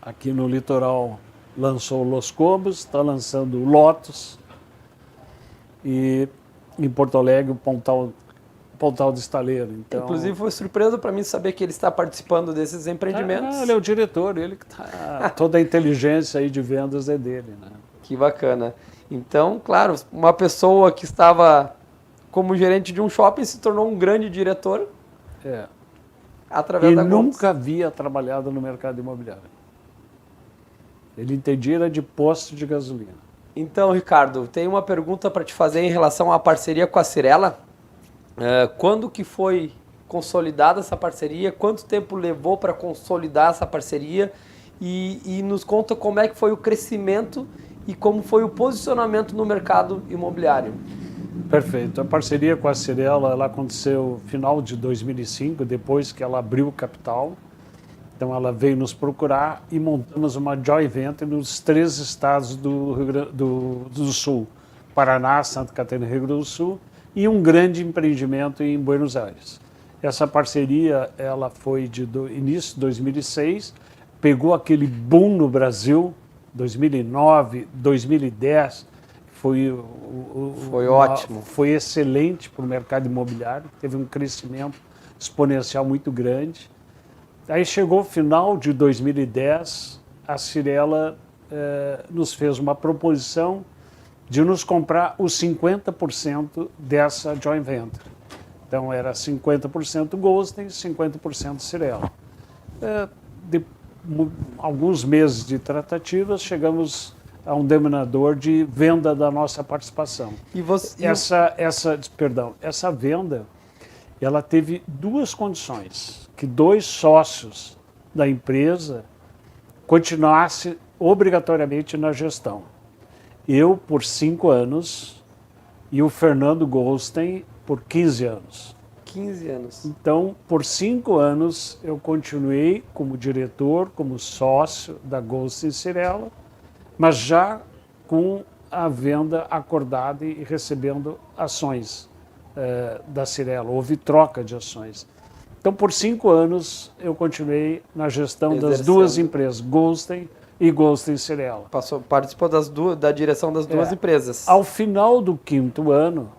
aqui no litoral lançou o Los Cobos, está lançando o Lotus, e em Porto Alegre o Pontal do Estaleiro. Então, inclusive foi surpresa para mim saber que ele está participando desses empreendimentos. Ele é o diretor, ele que está... Toda a inteligência aí de vendas é dele. Né? Que bacana. Então, claro, uma pessoa que estava como gerente de um shopping se tornou um grande diretor através da Ghost. E nunca havia trabalhado no mercado imobiliário. Ele entendia era de posto de gasolina. Então, Ricardo, tem uma pergunta para te fazer em relação à parceria com a Cirela. Quando que foi consolidada essa parceria? Quanto tempo levou para consolidar essa parceria? E nos conta como é que foi o crescimento e como foi o posicionamento no mercado imobiliário. Perfeito. A parceria com a Cirela ela aconteceu no final de 2005, depois que ela abriu o capital. Então ela veio nos procurar e montamos uma joint venture nos 3 estados do Rio Grande do Sul, Paraná, Santa Catarina e Rio Grande do Sul, e um grande empreendimento em Buenos Aires. Essa parceria ela foi de início de 2006, pegou aquele boom no Brasil, 2009, 2010, foi ótimo. Foi excelente para o mercado imobiliário, teve um crescimento exponencial muito grande. Aí chegou o final de 2010, a Cyrela nos fez uma proposição de nos comprar os 50% dessa joint venture. Então era 50% Goldstein, 50% Cyrela. De alguns meses de tratativas, chegamos a um denominador de venda da nossa participação. E você, essa venda, ela teve 2 condições: que 2 sócios da empresa continuassem obrigatoriamente na gestão. Eu por 5 anos e o Fernando Goldstein por 15 anos. 15 anos. Então, por 5 anos, eu continuei como diretor, como sócio da Goldstein Cyrela, mas já com a venda acordada e recebendo ações da Cyrela. Houve troca de ações. Então, por 5 anos, eu continuei na gestão das 2 empresas, Goldstein e Goldstein Cyrela. Participou da direção das 2 empresas. Ao final do 5º ano,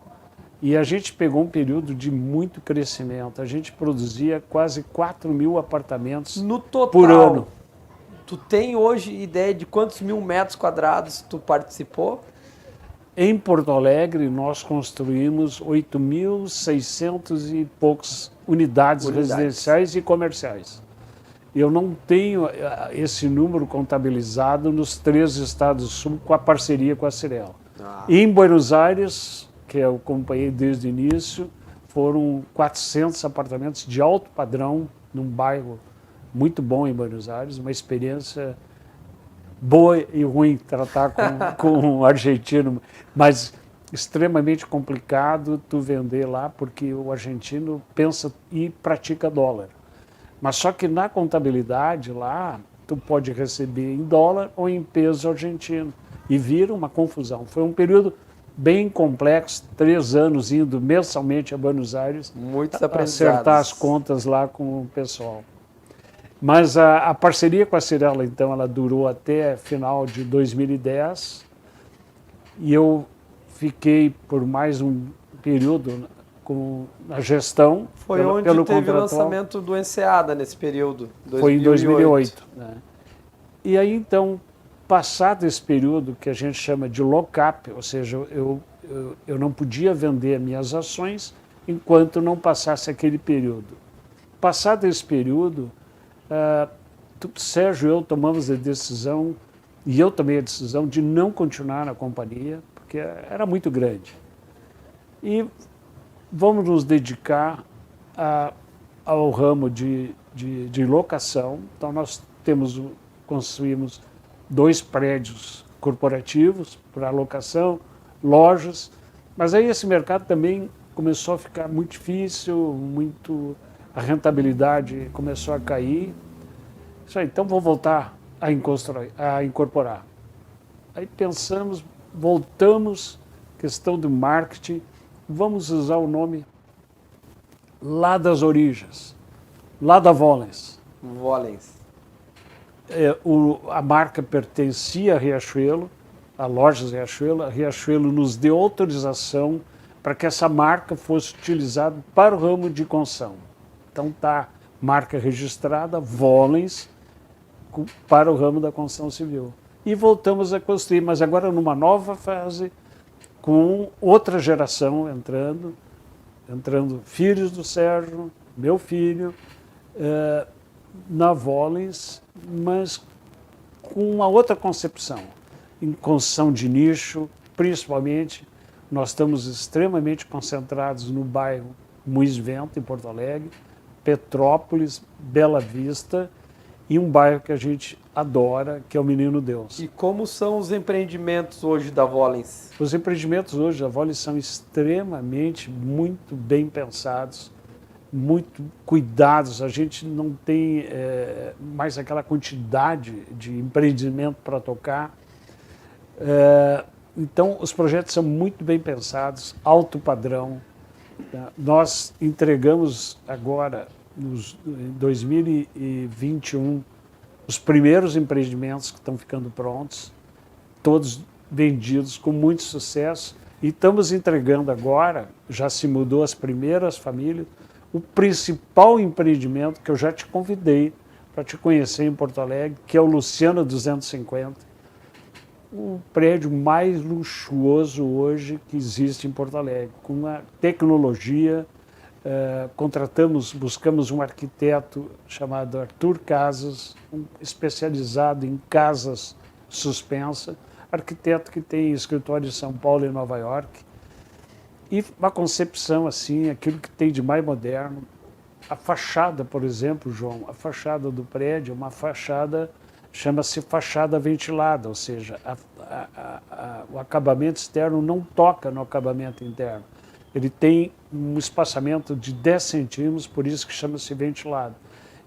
e a gente pegou um período de muito crescimento, a gente produzia quase 4.000 apartamentos no total, por ano. Tu tem hoje ideia de quantos 1.000 metros quadrados tu participou? Em Porto Alegre, nós construímos 8.600 e poucas unidades residenciais e comerciais. Eu não tenho esse número contabilizado nos 3 estados do Sul com a parceria com a Cyrela. E em Buenos Aires, que eu acompanhei desde o início, foram 400 apartamentos de alto padrão, num bairro muito bom em Buenos Aires, uma experiência boa e ruim tratar com um argentino, mas extremamente complicado tu vender lá, porque o argentino pensa e pratica dólar. Mas só que na contabilidade lá, tu pode receber em dólar ou em peso argentino, e vira uma confusão. Foi um período bem complexo, 3 anos indo mensalmente a Buenos Aires, muitos acertar as contas lá com o pessoal. Mas a parceria com a Cyrela, então, ela durou até final de 2010, e eu fiquei por mais um período na gestão. Foi onde teve o lançamento do Enseada nesse período, 2008. Foi em 2008. Né? E aí, então, passado esse período que a gente chama de lock-up, ou seja, eu não podia vender minhas ações enquanto não passasse aquele período. Passado esse período, Sérgio e eu tomamos a decisão, e eu tomei a decisão de não continuar na companhia, porque era muito grande. E vamos nos dedicar ao ramo de locação. Então nós construímos 2 prédios corporativos para locação, lojas, mas aí esse mercado também começou a ficar muito difícil, a rentabilidade começou a cair. Isso aí, então vou voltar a incorporar. Aí pensamos, voltamos, questão do marketing, vamos usar o nome lá das origens, lá da Volens. A marca pertencia a Riachuelo, a Lojas Riachuelo. A Riachuelo nos deu autorização para que essa marca fosse utilizada para o ramo de construção. Então está marca registrada, Volens, para o ramo da construção civil. E voltamos a construir, mas agora numa nova fase, com outra geração entrando filhos do Sérgio, meu filho, na Volens, mas com uma outra concepção, em construção de nicho, principalmente. Nós estamos extremamente concentrados no bairro Moinhos de Vento, em Porto Alegre, Petrópolis, Bela Vista, e um bairro que a gente adora, que é o Menino Deus. E como são os empreendimentos hoje da Volens? Os empreendimentos hoje da Volens são extremamente, muito bem pensados. muito cuidados, a gente não tem mais aquela quantidade de empreendimento para tocar. Então, os projetos são muito bem pensados, alto padrão. Nós entregamos agora, em 2021, os primeiros empreendimentos que estão ficando prontos, todos vendidos com muito sucesso. E estamos entregando agora, já se mudou as primeiras famílias, o principal empreendimento que eu já te convidei para te conhecer em Porto Alegre, que é o Luciano 250. O prédio mais luxuoso hoje que existe em Porto Alegre, com uma tecnologia. Buscamos um arquiteto chamado Arthur Casas, especializado em casas suspensas, arquiteto que tem escritório em São Paulo e Nova York, e uma concepção assim, aquilo que tem de mais moderno. A fachada, por exemplo, João, a fachada do prédio é uma fachada, chama-se fachada ventilada, ou seja, o acabamento externo não toca no acabamento interno. Ele tem um espaçamento de 10 centímetros, por isso que chama-se ventilado.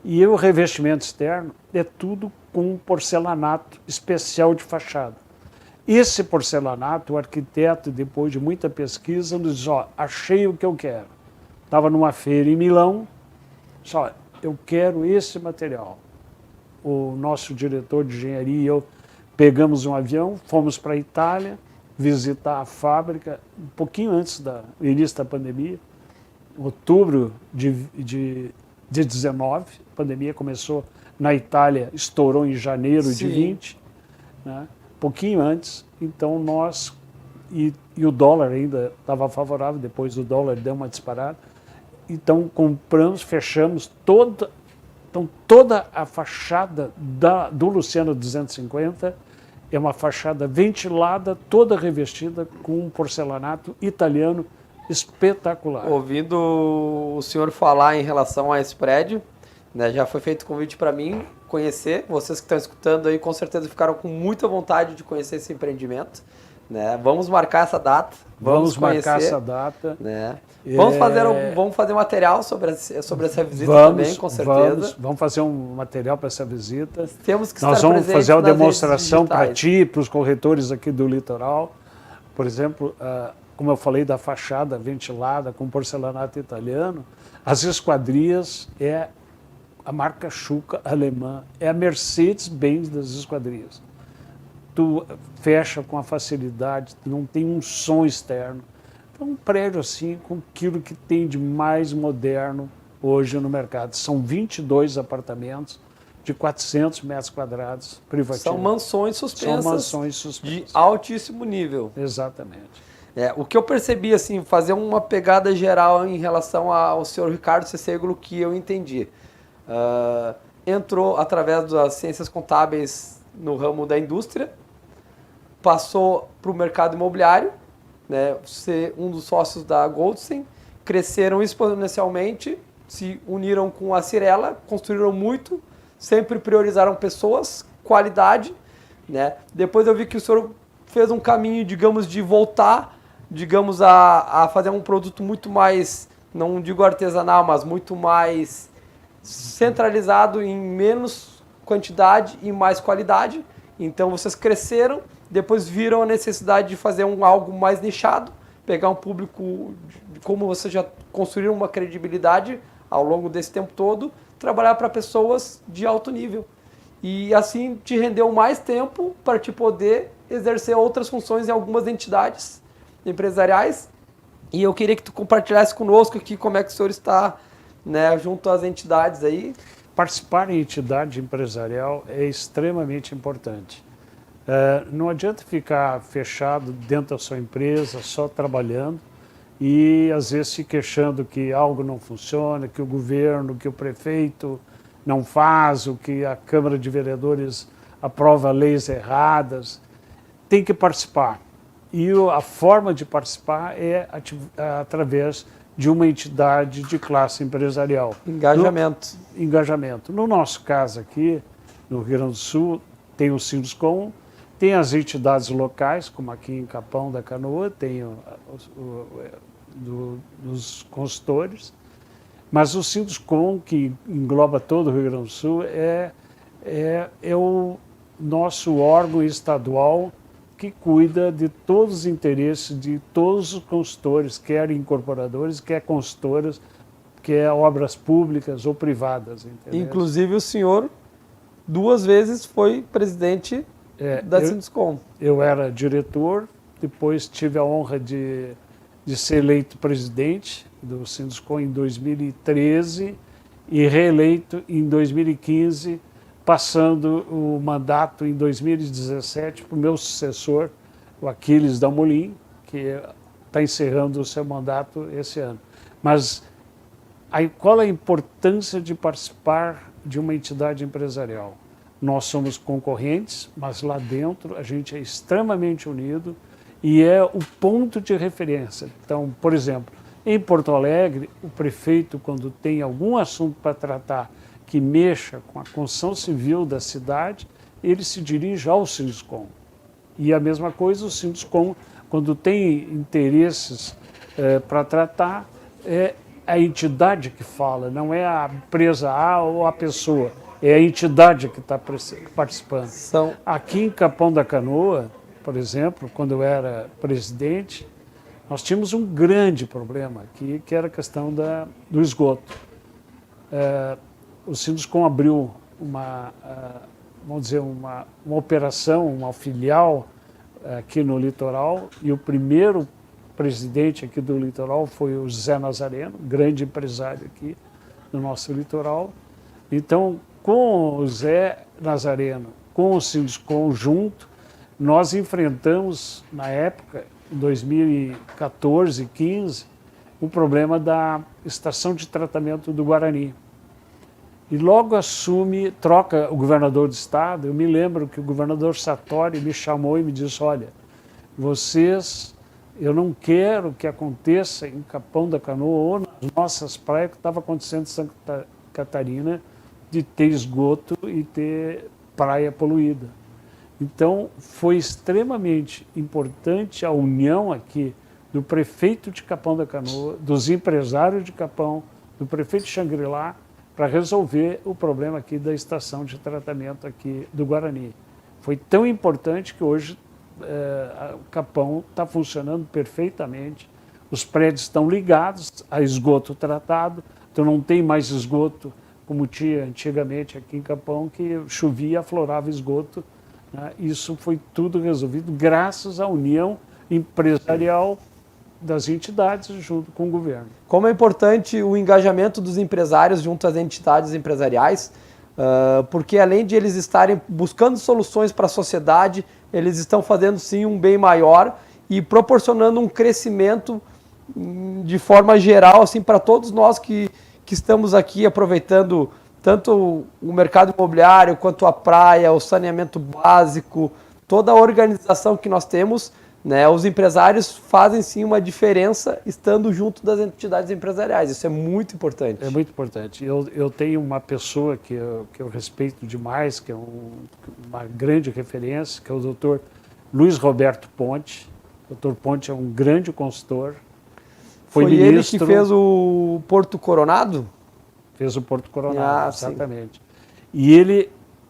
E o revestimento externo é tudo com porcelanato especial de fachada. Esse porcelanato, o arquiteto, depois de muita pesquisa, nos diz, achei o que eu quero. Estava numa feira em Milão, eu quero esse material. O nosso diretor de engenharia e eu pegamos um avião, fomos para a Itália, visitar a fábrica, um pouquinho antes do início da pandemia, outubro de 19, a pandemia começou na Itália, estourou em janeiro de 20, né? Pouquinho antes, então nós, e o dólar ainda estava favorável, depois o dólar deu uma disparada, então compramos, fechamos toda a fachada do Luciano 250 é uma fachada ventilada, toda revestida com um porcelanato italiano espetacular. Ouvindo o senhor falar em relação a esse prédio, né, já foi feito convite para mim conhecer. Vocês que estão escutando aí com certeza ficaram com muita vontade de conhecer esse empreendimento. Né? Vamos marcar essa data. Vamos marcar essa data. Né? Vamos fazer material sobre essa visita também, com certeza. Vamos fazer um material para essa visita. Temos que Nós estar vamos fazer uma demonstração para digitais. ti, para os corretores aqui do litoral. Por exemplo, como eu falei da fachada ventilada com porcelanato italiano, as esquadrias é a marca Schucker alemã, é a Mercedes-Benz das esquadrias. Tu fecha com a facilidade, não tem um som externo. Então, um prédio assim, com aquilo que tem de mais moderno hoje no mercado. São 22 apartamentos de 400 metros quadrados privativos. São mansões suspensas. São mansões suspensas. De altíssimo nível. Exatamente. O que eu percebi, assim, fazer uma pegada geral em relação ao senhor Ricardo Cecegolo, que eu entendi. Entrou através das ciências contábeis no ramo da indústria, passou para o mercado imobiliário, né, ser um dos sócios da Goldstein, cresceram exponencialmente, se uniram com a Cirela, construíram muito, sempre priorizaram pessoas, qualidade. Né? Depois eu vi que o senhor fez um caminho, digamos, de voltar, digamos, a fazer um produto muito mais, não digo artesanal, mas muito mais centralizado em menos quantidade e mais qualidade. Então vocês cresceram, depois viram a necessidade de fazer algo mais nichado, pegar um público, como vocês já construíram uma credibilidade ao longo desse tempo todo, trabalhar para pessoas de alto nível. E assim te rendeu mais tempo para te poder exercer outras funções em algumas entidades empresariais. E eu queria que tu compartilhasse conosco aqui como é que o senhor está, né, junto às entidades aí. Participar em entidade empresarial é extremamente importante. Não adianta ficar fechado dentro da sua empresa, só trabalhando, e às vezes se queixando que algo não funciona, que o governo, que o prefeito não faz, o que a Câmara de Vereadores aprova leis erradas. Tem que participar. E a forma de participar é através de uma entidade de classe empresarial. Engajamento. Engajamento. No nosso caso aqui, no Rio Grande do Sul, tem o Sinduscom, tem as entidades locais, como aqui em Capão da Canoa, tem os consultores, Mas o Sinduscom, que engloba todo o Rio Grande do Sul, é o nosso órgão estadual que cuida de todos os interesses de todos os consultores, quer incorporadores, quer consultoras, quer obras públicas ou privadas. Entendeu? Inclusive o senhor 2 vezes foi presidente da Sinduscom. Eu era diretor, depois tive a honra de ser eleito presidente do Sinduscom em 2013 e reeleito em 2015, passando o mandato em 2017 para o meu sucessor, o Aquiles Dalmolin, que está encerrando o seu mandato esse ano. Mas qual a importância de participar de uma entidade empresarial? Nós somos concorrentes, mas lá dentro a gente é extremamente unido e é o ponto de referência. Então, por exemplo, em Porto Alegre, o prefeito, quando tem algum assunto para tratar que mexa com a construção civil da cidade, ele se dirige ao Sinduscom. E a mesma coisa, o Sinduscom, quando tem interesses para tratar, é a entidade que fala, não é a empresa A ou a pessoa, é a entidade que está participando. Aqui em Capão da Canoa, por exemplo, quando eu era presidente, nós tínhamos um grande problema aqui, que era a questão do esgoto. O Sinduscom abriu vamos dizer, uma operação, uma filial aqui no litoral, e o primeiro presidente aqui do litoral foi o Zé Nazareno, grande empresário aqui no nosso litoral. Então, com o Zé Nazareno, com o Sinduscom junto, nós enfrentamos, na época, em 2014, 2015, o problema da estação de tratamento do Guarani. E logo troca o governador do estado. Eu me lembro que o governador Sartori me chamou e me disse, olha, eu não quero que aconteça em Capão da Canoa ou nas nossas praias, que estava acontecendo em Santa Catarina, de ter esgoto e ter praia poluída. Então, foi extremamente importante a união aqui do prefeito de Capão da Canoa, dos empresários de Capão, do prefeito de Xangri-Lá, para resolver o problema aqui da estação de tratamento aqui do Guarani. Foi tão importante que hoje o Capão está funcionando perfeitamente, os prédios estão ligados a esgoto tratado, então não tem mais esgoto como tinha antigamente aqui em Capão, que chovia e aflorava esgoto. Isso foi tudo resolvido graças à união empresarial das entidades junto com o governo. Como é importante o engajamento dos empresários junto às entidades empresariais, porque além de eles estarem buscando soluções para a sociedade, eles estão fazendo sim um bem maior e proporcionando um crescimento de forma geral assim, para todos nós que estamos aqui aproveitando tanto o mercado imobiliário, quanto a praia, o saneamento básico, toda a organização que nós temos, né? Os empresários fazem sim uma diferença estando junto das entidades empresariais. Isso é muito importante. É muito importante. Eu tenho uma pessoa que eu respeito demais, que é uma grande referência, que é o Dr. Luiz Roberto Ponte. O Dr. Ponte é um grande consultor. Foi ministro, ele que fez o Porto Coronado? Fez o Porto Coronado, exatamente. Sim. E ele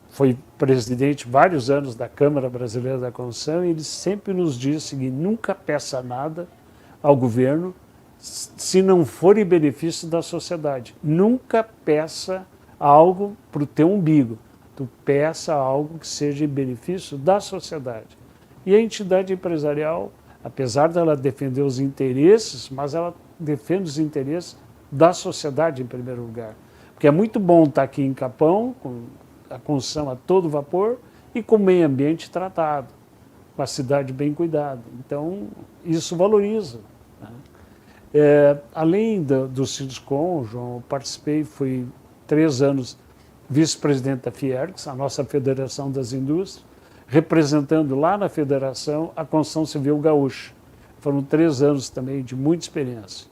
foi presidente vários anos da Câmara Brasileira da Construção e ele sempre nos disse que nunca peça nada ao governo se não for em benefício da sociedade. Nunca peça algo para o teu umbigo. Tu peça algo que seja em benefício da sociedade. E a entidade empresarial, apesar dela defender os interesses, mas ela defende os interesses da sociedade em primeiro lugar. Porque é muito bom estar aqui em Capão, com a construção a todo vapor e com o meio ambiente tratado, com a cidade bem cuidada. Então, isso valoriza. Né? Além do Sinduscom, João, eu participei, fui 3 anos vice-presidente da Fiergs, a nossa Federação das Indústrias, representando lá na federação a construção civil gaúcha. Foram 3 anos também de muita experiência.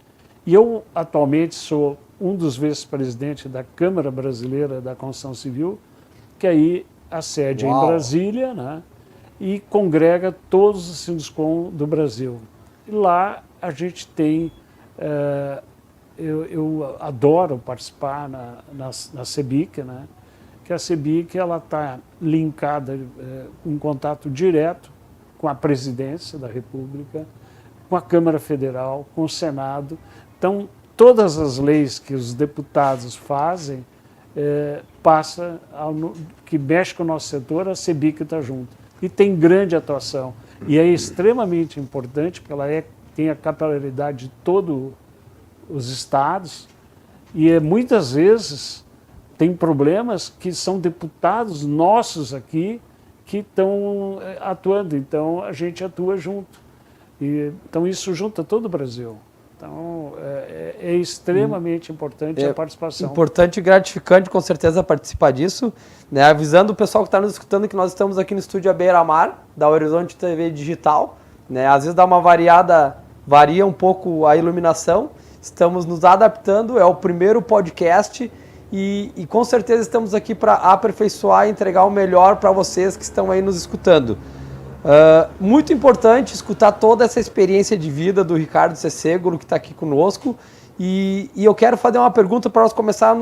E eu, atualmente, sou um dos vice-presidentes da Câmara Brasileira da Construção Civil, que aí a sede é em Brasília, né? E congrega todos os Sinduscom do Brasil. E lá a gente tem eu adoro participar na CEBIC, né? Que a CEBIC está linkada, em contato direto com a presidência da República, com a Câmara Federal, com o Senado. Então, todas as leis que os deputados fazem, que mexe com o nosso setor, a CEBIC está junto. E tem grande atuação. E é extremamente importante, porque ela tem a capilaridade de todos os estados, e muitas vezes tem problemas que são deputados nossos aqui que estão atuando. Então, a gente atua junto. Então, isso junta todo o Brasil. Então, é extremamente importante a participação. Importante e gratificante, com certeza, participar disso. Né? Avisando o pessoal que está nos escutando que nós estamos aqui no estúdio à beira-mar, da Horizonte TV Digital. Né? Às vezes dá uma varia um pouco a iluminação. Estamos nos adaptando, é o primeiro podcast e com certeza estamos aqui para aperfeiçoar e entregar o melhor para vocês que estão aí nos escutando. Muito importante escutar toda essa experiência de vida do Ricardo Cecegolo, que está aqui conosco, e eu quero fazer uma pergunta para nós começar a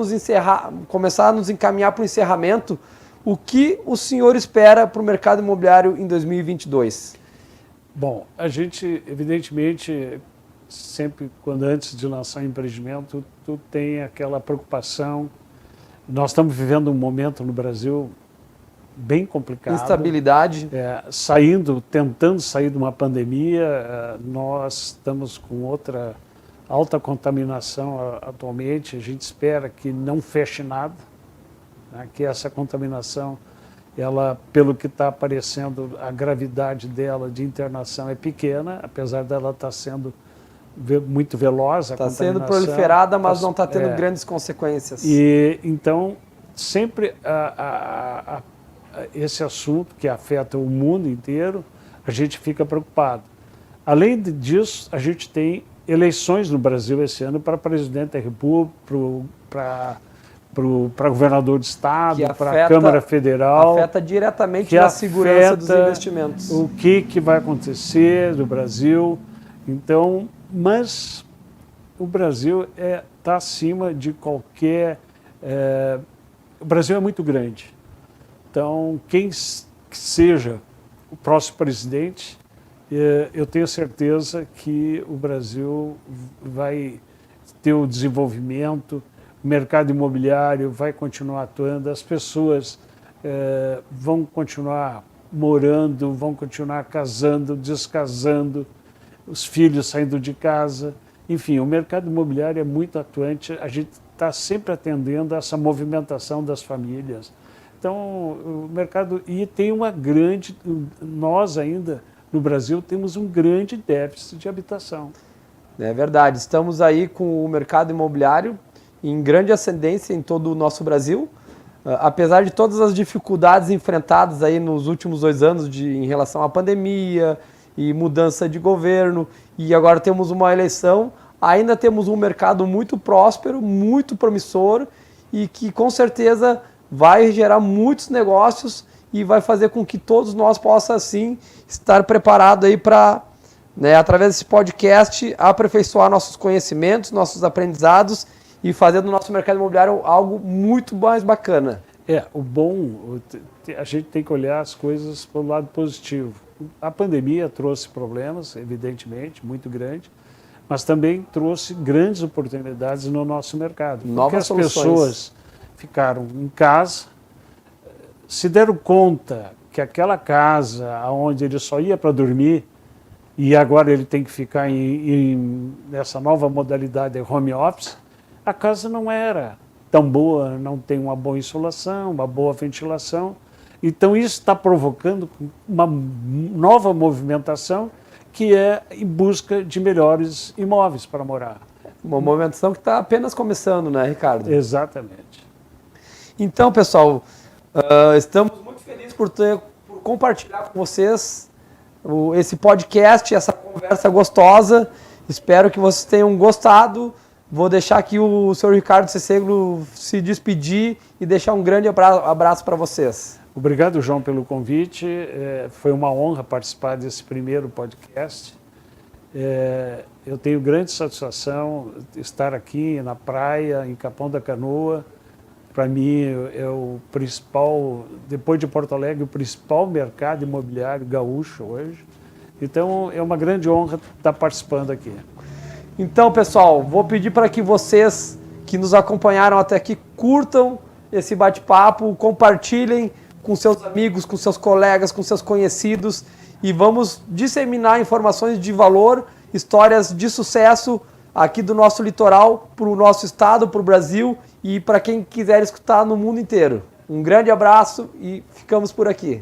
nos encaminhar para o encerramento. O que o senhor espera para o mercado imobiliário em 2022? Bom, a gente, evidentemente, sempre quando antes de lançar um empreendimento, tu tem aquela preocupação. Nós estamos vivendo um momento no Brasil bem complicado. Instabilidade. Tentando sair de uma pandemia, nós estamos com outra alta contaminação atualmente. A gente espera que não feche nada, né, que essa contaminação, ela, pelo que está aparecendo, a gravidade dela de internação é pequena, apesar dela estar sendo muito veloz. Está sendo proliferada, mas não está tendo grandes consequências. E então, sempre esse assunto que afeta o mundo inteiro, a gente fica preocupado. Além disso, a gente tem eleições no Brasil esse ano para presidente da República, para governador de estado, para a Câmara Federal. Afeta diretamente a segurança dos investimentos. O que vai acontecer no Brasil. Então, mas o Brasil está acima de qualquer... o Brasil é muito grande. Então, quem seja o próximo presidente, eu tenho certeza que o Brasil vai ter o desenvolvimento, o mercado imobiliário vai continuar atuando, as pessoas vão continuar morando, vão continuar casando, descasando, os filhos saindo de casa. Enfim, o mercado imobiliário é muito atuante, a gente está sempre atendendo a essa movimentação das famílias. Então, o mercado... E tem uma grande... Nós ainda, no Brasil, temos um grande déficit de habitação. É verdade. Estamos aí com o mercado imobiliário em grande ascendência em todo o nosso Brasil. Apesar de todas as dificuldades enfrentadas aí nos últimos 2 anos em relação à pandemia e mudança de governo, e agora temos uma eleição, ainda temos um mercado muito próspero, muito promissor e que, com certeza, vai gerar muitos negócios e vai fazer com que todos nós possamos, assim, estar preparados aí para, né, através desse podcast, aperfeiçoar nossos conhecimentos, nossos aprendizados e fazer do nosso mercado imobiliário algo muito mais bacana. A gente tem que olhar as coisas pelo lado positivo. A pandemia trouxe problemas, evidentemente, muito grandes, mas também trouxe grandes oportunidades no nosso mercado. Porque as pessoas ficaram em casa, se deram conta que aquela casa onde ele só ia para dormir e agora ele tem que ficar nessa nova modalidade de home office, a casa não era tão boa, não tem uma boa insolação, uma boa ventilação. Então isso está provocando uma nova movimentação que é em busca de melhores imóveis para morar. Uma movimentação que está apenas começando, né, Ricardo? Exatamente. Então, pessoal, estamos muito felizes por compartilhar com vocês esse podcast, essa conversa gostosa. Espero que vocês tenham gostado. Vou deixar aqui o senhor Ricardo Cecegolo se despedir e deixar um grande abraço para vocês. Obrigado, João, pelo convite. Foi uma honra participar desse primeiro podcast. Eu tenho grande satisfação de estar aqui na praia, em Capão da Canoa. Para mim é o principal, depois de Porto Alegre, o principal mercado imobiliário gaúcho hoje. Então é uma grande honra estar participando aqui. Então, pessoal, vou pedir para que vocês que nos acompanharam até aqui curtam esse bate-papo, compartilhem com seus amigos, com seus colegas, com seus conhecidos e vamos disseminar informações de valor, histórias de sucesso aqui do nosso litoral, para o nosso estado, para o Brasil e para quem quiser escutar no mundo inteiro. Um grande abraço e ficamos por aqui.